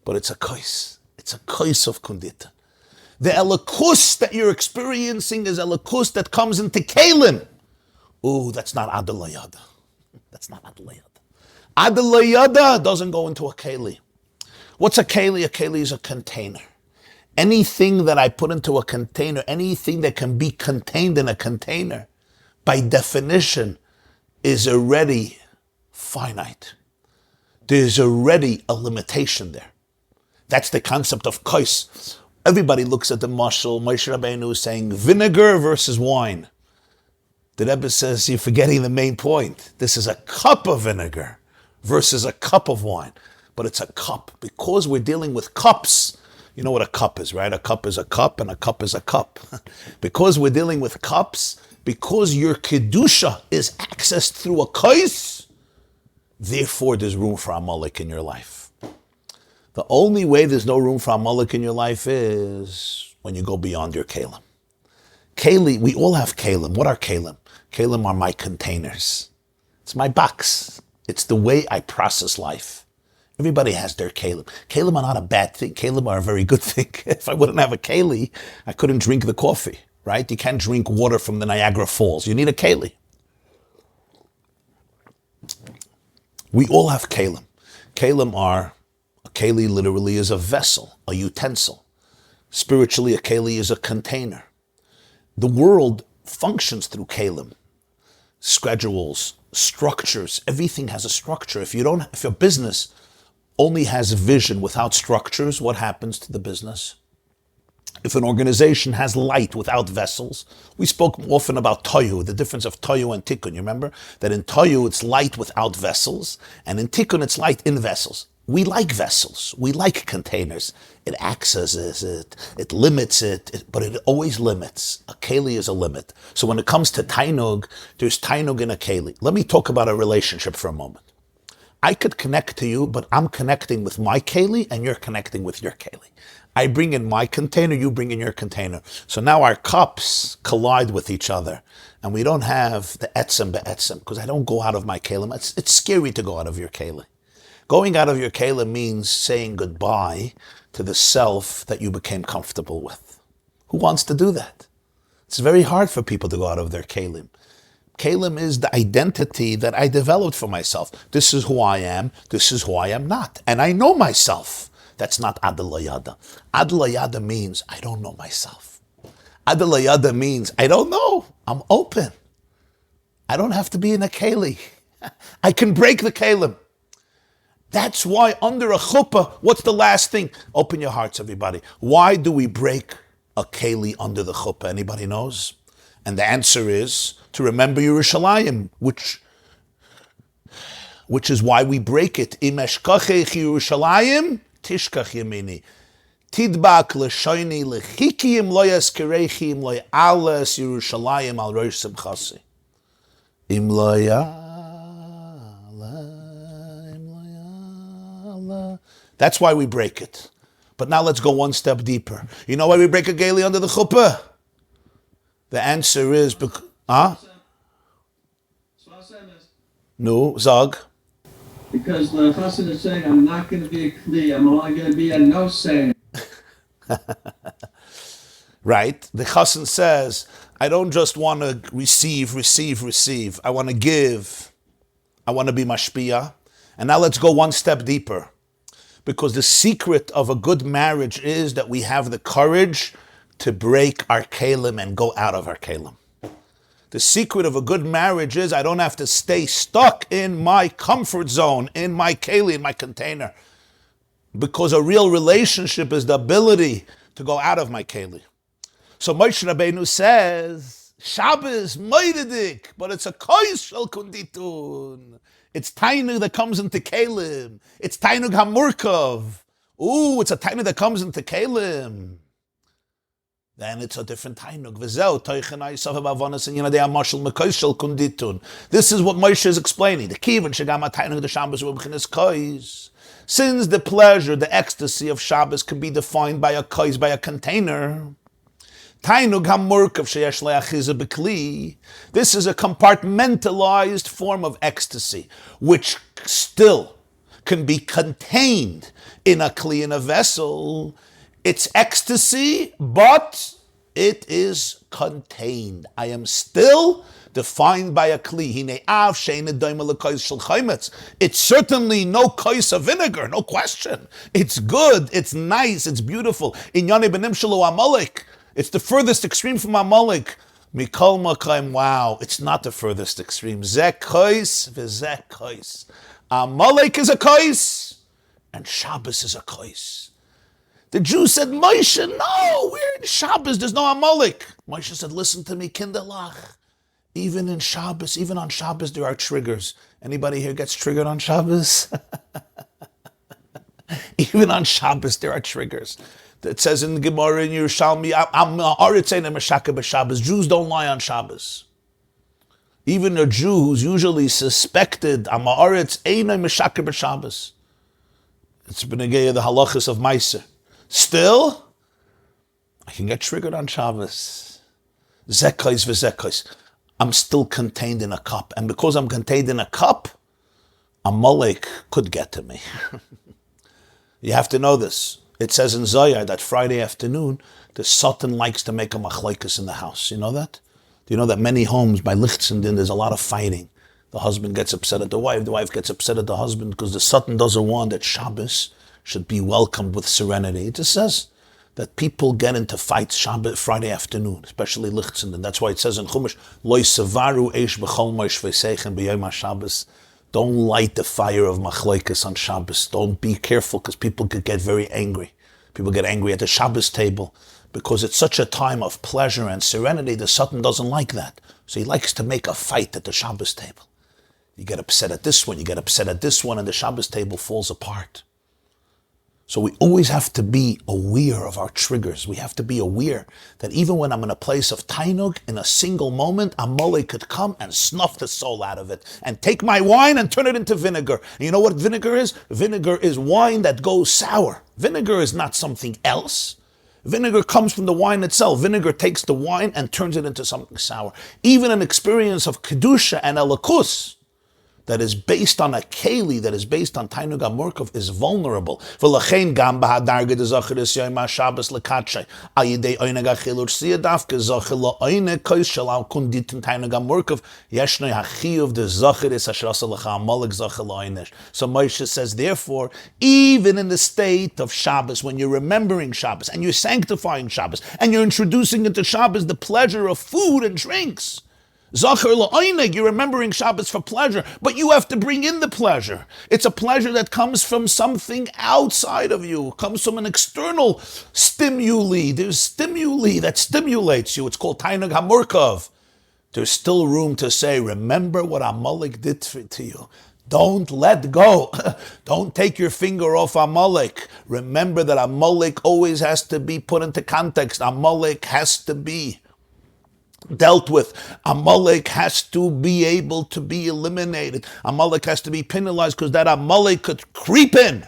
But it's a kois. It's a kois of kunditum. The elikus that you're experiencing is elikus that comes into kelim. Ooh, that's not adelayada. That's not adelayada. Adelayada doesn't go into a keli. What's a keli? A keli is a container. Anything that I put into a container, anything that can be contained in a container, by definition, is already finite. There's already a limitation there. That's the concept of kois. Everybody looks at the mashal, Moshe Rabbeinu is saying vinegar versus wine. The Rebbe says, you're forgetting the main point. This is a cup of vinegar versus a cup of wine. But it's a cup. Because we're dealing with cups, you know what a cup is, right? A cup is a cup and a cup is a cup. Because we're dealing with cups, because your kedusha is accessed through a kais, therefore there's room for Amalek in your life. The only way there's no room for Amalek in your life is when you go beyond your kelim. Keli, we all have kelim. What are kelim? Kelim are my containers. It's my box. It's the way I process life. Everybody has their kelim. Kelim are not a bad thing. Kelim are a very good thing. If I wouldn't have a keli, I couldn't drink the coffee, right? You can't drink water from the Niagara Falls. You need a keli. We all have kelim. Kelim are, a keli literally is a vessel, a utensil. Spiritually, a keli is a container. The world functions through kelim. Schedules, structures, everything has a structure. If your business only has a vision without structures, what happens to the business? If an organization has light without vessels, we spoke often about toyu, the difference of toyu and tikkun. You remember that in toyu it's light without vessels, and in tikkun it's light in vessels. We like vessels, we like containers. It accesses it, it limits it, but it always limits. A keli is a limit. So when it comes to tainug, there's tainug in a keli. Let me talk about a relationship for a moment. I could connect to you, but I'm connecting with my keli and you're connecting with your keli. I bring in my container, you bring in your container. So now our cups collide with each other and we don't have the etzem be'etzem because I don't go out of my kelim. It's scary to go out of your keli. Going out of your kelim means saying goodbye to the self that you became comfortable with. Who wants to do that? It's very hard for people to go out of their kelim. Kelim is the identity that I developed for myself. This is who I am. This is who I am not. And I know myself. That's not Adelayada. Adelayada means I don't know myself. Adelayada means I don't know. I'm open. I don't have to be in a keli. I can break the kelim. That's why under a chupa, what's the last thing? Open your hearts, everybody. Why do we break a keli under the chupa? Anybody knows? And the answer is to remember Yerushalayim, which is why we break it. Im eshkachech Yerushalayim, tishkach yemini. Tidbak l'shoini l'chikim lo yaskerechim lo ya'ales Yerushalayim al rosh simchasi. Im lo That's why we break it. But now let's go one step deeper. You know why we break a keli under the chuppah? The answer is because... No, Zog. Because the chassan is saying, I'm not going to be a kli, I'm only going to be a no saying. Right? The chassan says, I don't just want to receive. I want to give. I want to be mashpia. And now let's go one step deeper. Because the secret of a good marriage is that we have the courage to break our kelim and go out of our kelim. The secret of a good marriage is I don't have to stay stuck in my comfort zone, in my keli, in my container. Because a real relationship is the ability to go out of my keli. So Moshe Rabbeinu says, Shabbos, moidedik, but it's a kois shel kunditun. It's tainug that comes into kelim. It's tainug hamurkov. Ooh, it's a tainug that comes into kelim. Then it's a different tainug. This is what Moshe is explaining. The kivan shegama tainug the Shabbos ubchinas kois. Since the pleasure, the ecstasy of Shabbos can be defined by a kois, by a container. Tainug hamurkav sheyesh le'achiza b'kli. This is a compartmentalized form of ecstasy, which still can be contained in a kli, in a vessel. It's ecstasy, but it is contained. I am still defined by a kli. It's certainly no kois of vinegar, no question. It's good, it's nice, it's beautiful. It's the furthest extreme from Amalek. Mikol Makayim, wow, it's not the furthest extreme. Zek kois v'zek kois. Amalek is a kois, and Shabbos is a kois. The Jews said, Moshe, no, we're in Shabbos, there's no Amalek. Moshe said, listen to me, kinderlach. Even in Shabbos, even on Shabbos, there are triggers. Anybody here gets triggered on Shabbos? Even on Shabbos, there are triggers. It says in the Gemara in Yerushalmi, Jews don't lie on Shabbos. Even a Jew who's usually suspected, it's been again the halachas of Meiser. Still, I can get triggered on Shabbos. Zekais v'zekais. I'm still contained in a cup. And because I'm contained in a cup, Amalek could get to me. You have to know this. It says in Zohar that Friday afternoon, the Satan likes to make a machlaikas in the house. You know that? Do you know that many homes by Lichtenstein, there's a lot of fighting? The husband gets upset at the wife gets upset at the husband, because the Satan doesn't want that Shabbos should be welcomed with serenity. It just says that people get into fights Shabbat, Friday afternoon, especially Lichtenstein. That's why it says in Chumash, Loi savaru eish b'chol moish v'seichen b'yom HaShabbos. Don't light the fire of machlokes on Shabbos. Don't be careful, because people could get very angry. People get angry at the Shabbos table because it's such a time of pleasure and serenity. The Satan doesn't like that. So he likes to make a fight at the Shabbos table. You get upset at this one, you get upset at this one, and the Shabbos table falls apart. So we always have to be aware of our triggers. We have to be aware that even when I'm in a place of tainug, in a single moment, Amalek could come and snuff the soul out of it and take my wine and turn it into vinegar. And you know what vinegar is? Vinegar is wine that goes sour. Vinegar is not something else. Vinegar comes from the wine itself. Vinegar takes the wine and turns it into something sour. Even an experience of Kedusha and Elikus that is based on a keli, that is based on Tainug HaMurkav, is vulnerable. V'lachein gam b'hadarga de Zachor es yom HaShabbos l'katshay. Al yidei oineg ha'chilur siyadavke Zachor lo'oineg kois shel al kunditin Tainug HaMurkav yeshnoi ha'chiyuv de Zachor es asher asa l'cha Amalek Zachor lo'oinesh. So Moshe says, therefore, even in the state of Shabbos, when you're remembering Shabbos, and you're sanctifying Shabbos, and you're introducing into Shabbos the pleasure of food and drinks, Zachor la'oineg, you're remembering Shabbos for pleasure, but you have to bring in the pleasure. It's a pleasure that comes from something outside of you, comes from an external stimuli. There's stimuli that stimulates you. It's called Tainug HaMurkav. There's still room to say, remember what Amalek did to you. Don't let go. Don't take your finger off Amalek. Remember that Amalek always has to be put into context. Amalek has to be dealt with. Amalek has to be able to be eliminated. Amalek has to be penalized, because that Amalek could creep in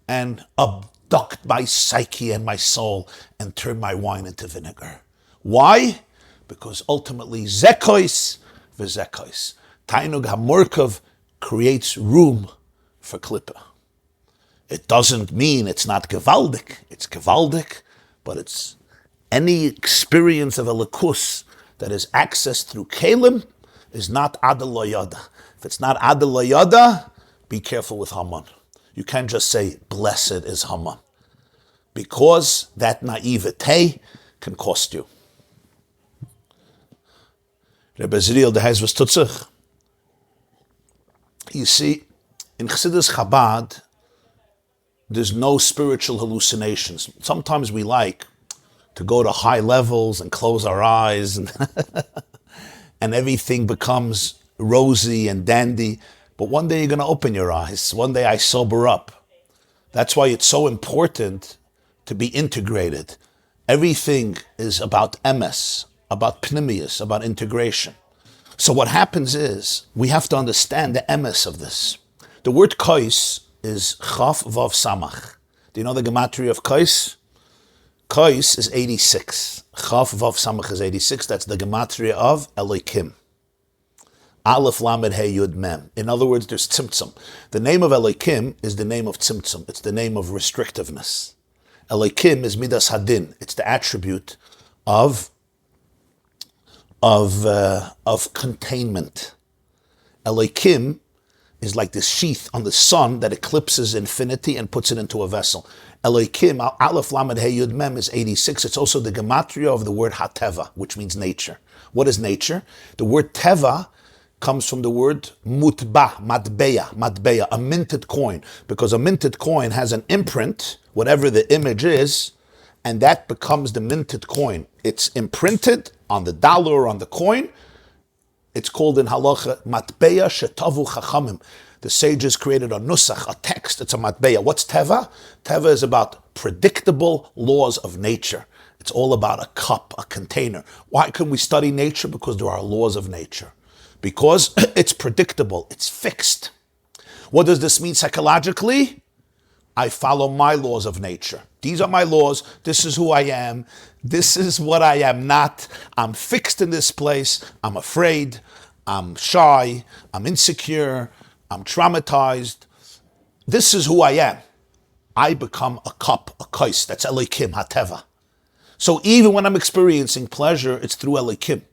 and abduct my psyche and my soul and turn my wine into vinegar. Why? Because ultimately, zekois v'zekois. Tainug HaMurkav creates room for klippa. It doesn't mean it's not gewaldig. It's gewaldig, but it's any experience of a likus that is accessed through kelim is not adel layada. If it's not adel layada, be careful with Haman. You can't just say, blessed is Haman, because that naivete can cost you. Rebbe Zriel de Heis was tutzich. You see, in Chassidus Chabad, there's no spiritual hallucinations. Sometimes we like to go to high levels and close our eyes and, and everything becomes rosy and dandy. But one day you're going to open your eyes. One day I sober up. That's why it's so important to be integrated. Everything is about emes, about pnimius, about integration. So what happens is, we have to understand the emes of this. The word kais is chaf vav samach. Do you know the gematria of kais? Kais is 86. Chaf vav samach is 86. That's the gematria of Elohim. Aleph lamed hey yud mem. In other words, there's tzimtzum. The name of Elohim is the name of tzimtzum. It's the name of restrictiveness. Elohim is midas hadin. It's the attribute of containment. Elohim is like this sheath on the sun that eclipses infinity and puts it into a vessel. Elohim, Aleph Lamed Hey Yud Mem is 86. It's also the gematria of the word hateva, which means nature. What is nature? The word teva comes from the word mutba, matbeya, a minted coin, because a minted coin has an imprint, whatever the image is, and that becomes the minted coin. It's imprinted on the dollar or on the coin. It's called in halacha matbeya shetavu chachamim. The sages created a nusach, a text. It's a matbeya. What's teva? Teva is about predictable laws of nature. It's all about a cup, a container. Why can we study nature? Because there are laws of nature. Because it's predictable, it's fixed. What does this mean psychologically? I follow my laws of nature. These are my laws. This is who I am. This is what I am not. I'm fixed in this place. I'm afraid. I'm shy. I'm insecure. I'm traumatized. This is who I am. I become a cup, a kais. That's Elohim, hateva. So even when I'm experiencing pleasure, it's through Elohim.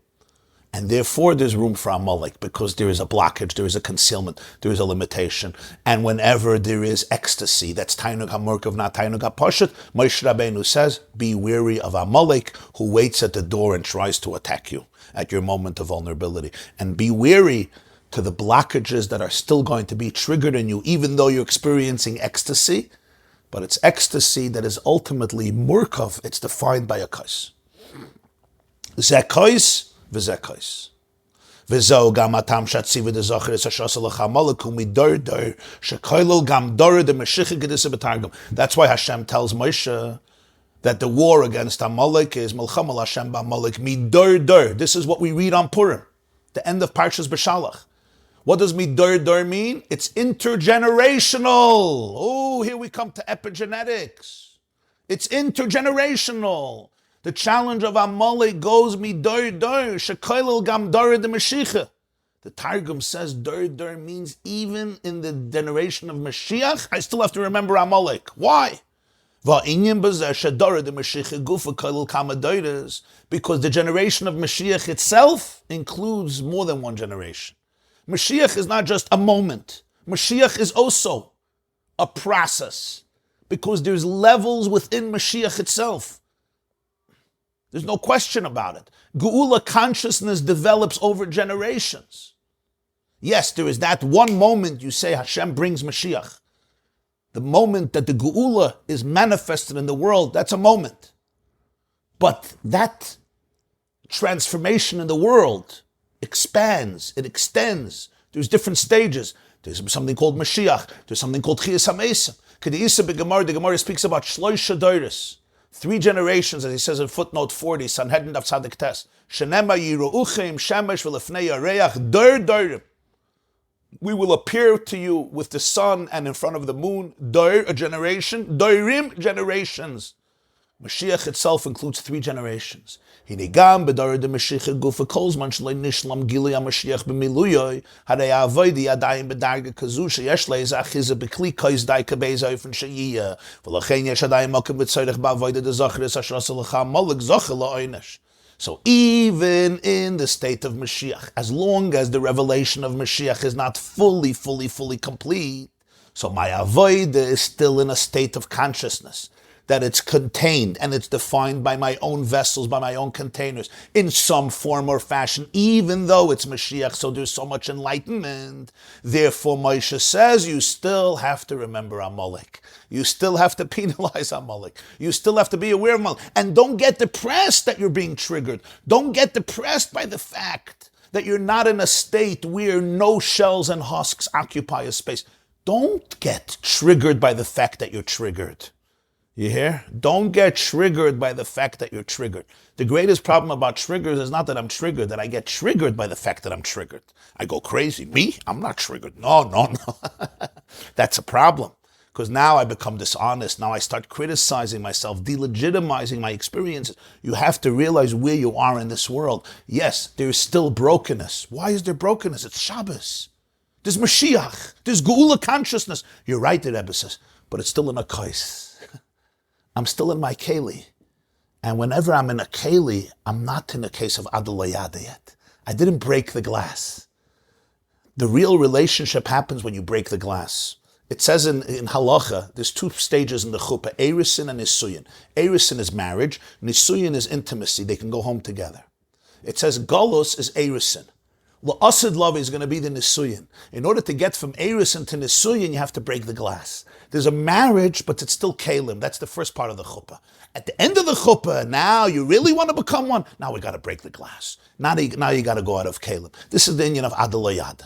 And therefore there's room for Amalek, because there is a blockage, there is a concealment, there is a limitation. And whenever there is ecstasy, that's Tainug HaMurkav, not Tainug HaPashat, Moshe Rabbeinu says, be wary of Amalek, who waits at the door and tries to attack you at your moment of vulnerability. And be wary to the blockages that are still going to be triggered in you, even though you're experiencing ecstasy. But it's ecstasy that is ultimately Murkav, it's defined by a kais. Zekais, v'zekais. V'zo gam atam shatziv de Zachor es hashasa l'chamalek umidor dor shekoilol gam dor de meshicha gedisa b'targum. That's why Hashem tells Moshe that the war against Amalek is Melchama Hashem b'Amalek midor dor. This is what we read on Purim, the end of Parshas B'Shalach. What does midor dor mean? It's intergenerational. Oh, here we come to epigenetics. It's intergenerational. The challenge of Amalek goes midor dor, shekoilel gam dor de Mashiach. The Targum says dor dor means even in the generation of Mashiach, I still have to remember Amalek. Why? Because the generation of Mashiach itself includes more than one generation. Mashiach is not just a moment. Mashiach is also a process, because there's levels within Mashiach itself. There's no question about it. Geula consciousness develops over generations. Yes, there is that one moment you say Hashem brings Mashiach. The moment that the Geula is manifested in the world, that's a moment. But that transformation in the world expands, it extends. There's different stages. There's something called Mashiach. There's something called Chiyas HaMesim. The Gemara speaks about Shloisha Doros. 3 generations, as he says in footnote 40, Sanhedrin Daf Tzadik Tes. Shenema yiru'uchem shemesh v'lefnei yareach dor dorim. We will appear to you with the sun and in front of the moon. Dor, a generation. Dorim, generations. Mashiach itself includes 3 generations. Hinigam b'dor de Mashiach gufa kolzman shlei nishlam gilui HaMashiach b'miluyoy harei ha'avoidi adayim b'darga kazu sheyesh leiz achiza b'kli koiz dai kabeiz oifen sheyiyah v'lachein yesh adayim mokim b'tzoyrech ba'avoidi de Zachor es hashras l'cha molek zochel la'oynesh. So even in the state of Mashiach, as long as the revelation of Mashiach is not fully complete, so my avoid is still in a state of consciousness. that it's contained and it's defined by my own vessels, by my own containers, in some form or fashion, even though it's Mashiach, so there's so much enlightenment. Therefore, Moshe says, you still have to remember Amalek. You still have to penalize Amalek. You still have to be aware of Amalek. And don't get depressed that you're being triggered. Don't get depressed by the fact that you're not in a state where no shells and husks occupy a space. Don't get triggered by the fact that you're triggered. You hear? Don't get triggered by the fact that you're triggered. The greatest problem about triggers is not that I'm triggered, that I get triggered by the fact that I'm triggered. I go crazy. Me? I'm not triggered. No. That's a problem. Because now I become dishonest. Now I start criticizing myself, delegitimizing my experiences. You have to realize where you are in this world. Yes, there is still brokenness. Why is there brokenness? It's Shabbos. There's Mashiach. There's Geula consciousness. You're right, the Rebbe says, but it's still in a kais. I'm still in my keli. And whenever I'm in a keli, I'm not in a case of Odelia yet. I didn't break the glass. The real relationship happens when you break the glass. It says in halacha, there's two stages in the chupa, erisin and nisuyin. Erisin is marriage, nisuyin is intimacy. They can go home together. It says galus is erisin. La'asid love is going to be the nisuyin. In order to get from erisin to nisuyin, you have to break the glass. There's a marriage, but it's still kalim. That's the first part of the chuppah. At the end of the chuppah, now you really want to become one. Now we got to break the glass. Now you got to go out of kalim. This is the union of Adelayad.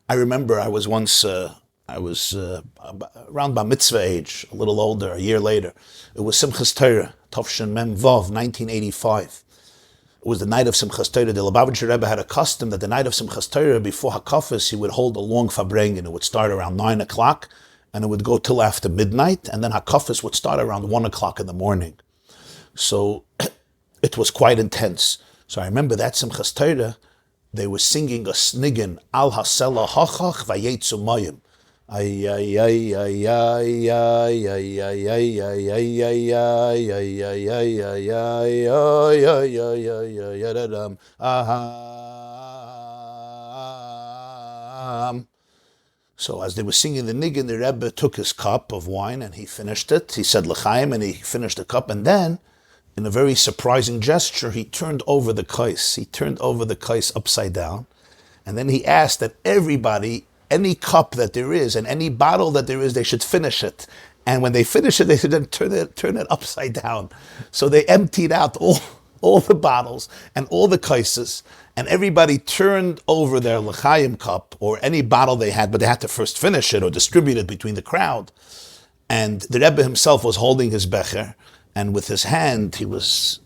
I remember I was once, around Bar Mitzvah age, a little older, a year later. It was Simchas Torah, Tovshin Mem Vav, 1985. It was the night of Simchas Torah. The Lubavitcher Rebbe had a custom that the night of Simchas Torah, before HaKafis, he would hold a long farbrengen. It would start around 9 o'clock, and it would go till after midnight, and then HaKafis would start around 1 o'clock in the morning. So it was quite intense. So I remember that Simchas Torah, they were singing a sniggin, Al Hasela Hachach Vayetzu Mayim. Ay ay ay ay ay ay ay ay ay ay ay ay ay ay ay ay ay ay ay. So as they were singing the niggin, the Rebbe took his cup of wine and he finished it. He said l'chaim and he finished the cup, and then, in a very surprising gesture, he turned over the kais. He turned over the kais upside down, and then he asked that everybody, any cup that there is and any bottle that there is, they should finish it. And when they finish it, they should then turn it upside down. So they emptied out all the bottles and all the kaises, and everybody turned over their l'chaim cup or any bottle they had, but they had to first finish it or distribute it between the crowd. And the Rebbe himself was holding his becher, and with his hand he was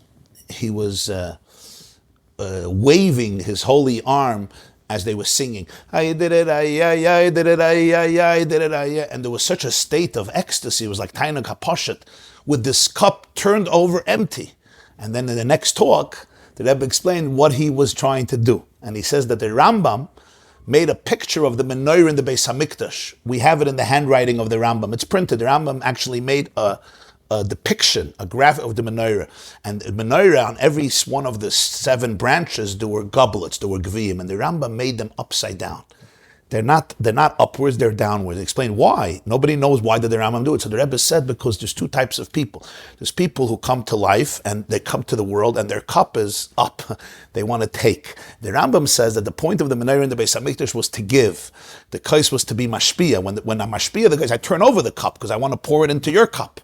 waving his holy arm as they were singing. I did it, I did it, I did it, and there was such a state of ecstasy. It was like Taina Kaposhet, with this cup turned over empty. And then in the next talk, the Rebbe explained what he was trying to do. And he says that the Rambam made a picture of the menorah in the Beis Hamikdash. We have it in the handwriting of the Rambam. It's printed. The Rambam actually made a depiction, a graphic of the menorah. And the menorah, on every one of the 7 branches, there were goblets, there were gviyim, and the Rambam made them upside down. They're not upwards, they're downwards. They explain why. Nobody knows why did the Rambam do it. So the Rebbe said, because there's 2 types of people. There's people who come to life and they come to the world and their cup is up. They want to take. The Rambam says that the point of the menorah in the Beis Hamikdash was to give. The kais was to be mashpia. When I'm mashpia, the kais, I turn over the cup because I want to pour it into your cup.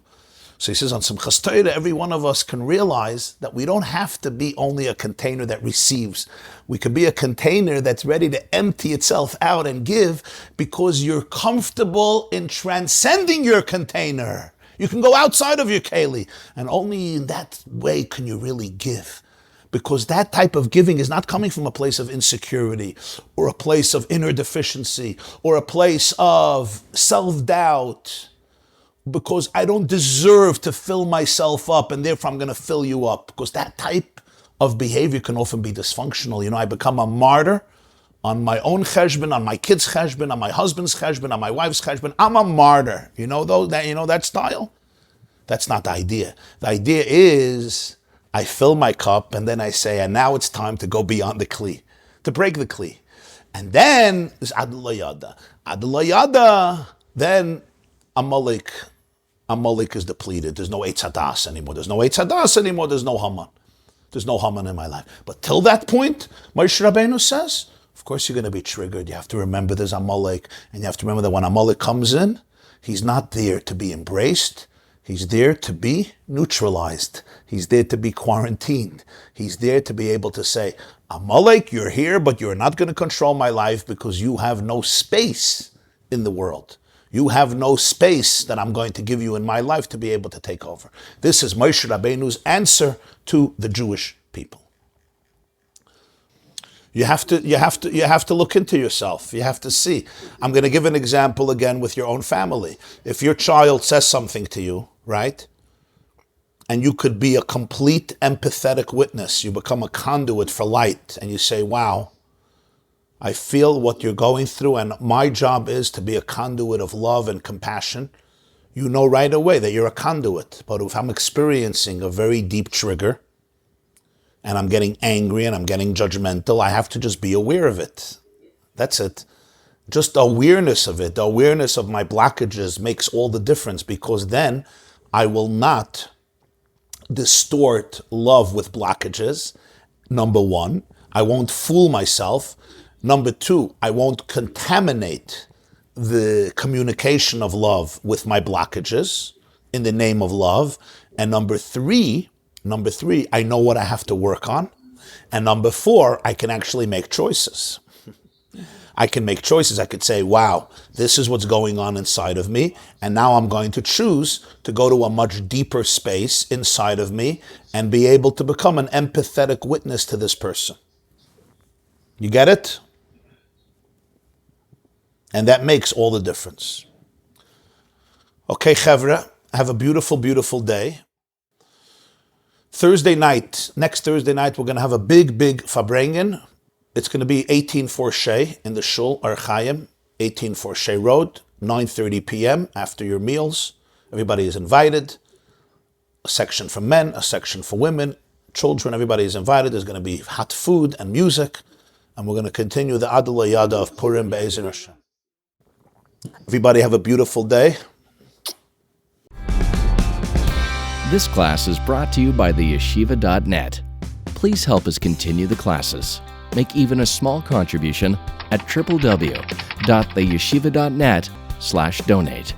So he says on Simchas Torah, every one of us can realize that we don't have to be only a container that receives. We can be a container that's ready to empty itself out and give, because you're comfortable in transcending your container. You can go outside of your keli, and only in that way can you really give. Because that type of giving is not coming from a place of insecurity, or a place of inner deficiency, or a place of self-doubt, because I don't deserve to fill myself up and therefore I'm going to fill you up. Because that type of behavior can often be dysfunctional. I become a martyr on my own cheshbon, on my kids' cheshbon, on my husband's cheshbon, on my wife's cheshbon. I'm a martyr. That style? That's not the idea. The idea is I fill my cup and then I say, and now it's time to go beyond the kli, to break the kli. And then there's Adelayada. Then Amalek is depleted. There's no Eitz Hadas anymore. There's no Eitz Hadas anymore. There's no Haman. There's no Haman in my life. But till that point, Moshe Rabbeinu says, of course you're going to be triggered. You have to remember there's Amalek, and you have to remember that when Amalek comes in, he's not there to be embraced. He's there to be neutralized. He's there to be quarantined. He's there to be able to say, Amalek, you're here, but you're not going to control my life because you have no space in the world. You have no space that I'm going to give you in my life to be able to take over. This is Moshe Rabbeinu's answer to the Jewish people. You have to look into yourself. You have to see. I'm going to give an example again with your own family. If your child says something to you, right? And you could be a complete empathetic witness. You become a conduit for light and you say, wow, I feel what you're going through, and my job is to be a conduit of love and compassion. You know right away that you're a conduit. But if I'm experiencing a very deep trigger, and I'm getting angry and I'm getting judgmental, I have to just be aware of it. That's it. Just the awareness of it, the awareness of my blockages makes all the difference, because then I will not distort love with blockages. Number one, I won't fool myself. Number two, I won't contaminate the communication of love with my blockages in the name of love. And number three, I know what I have to work on. And number four, I can actually make choices. I can make choices. I could say, wow, this is what's going on inside of me. And now I'm going to choose to go to a much deeper space inside of me and be able to become an empathetic witness to this person. You get it? And that makes all the difference. Okay, Chevra, have a beautiful, beautiful day. Next Thursday night, we're going to have a big Fabrengen. It's going to be 18 Forshay in the Shul, Chaim, 18 Forshay Road, 9:30 p.m. after your meals. Everybody is invited. A section for men, a section for women, children, everybody is invited. There's going to be hot food and music. And we're going to continue the Odelia of Purim Be'ezer Hashem. Everybody have a beautiful day. This class is brought to you by theyeshiva.net. Please help us continue the classes. Make even a small contribution at www.theyeshiva.net/donate.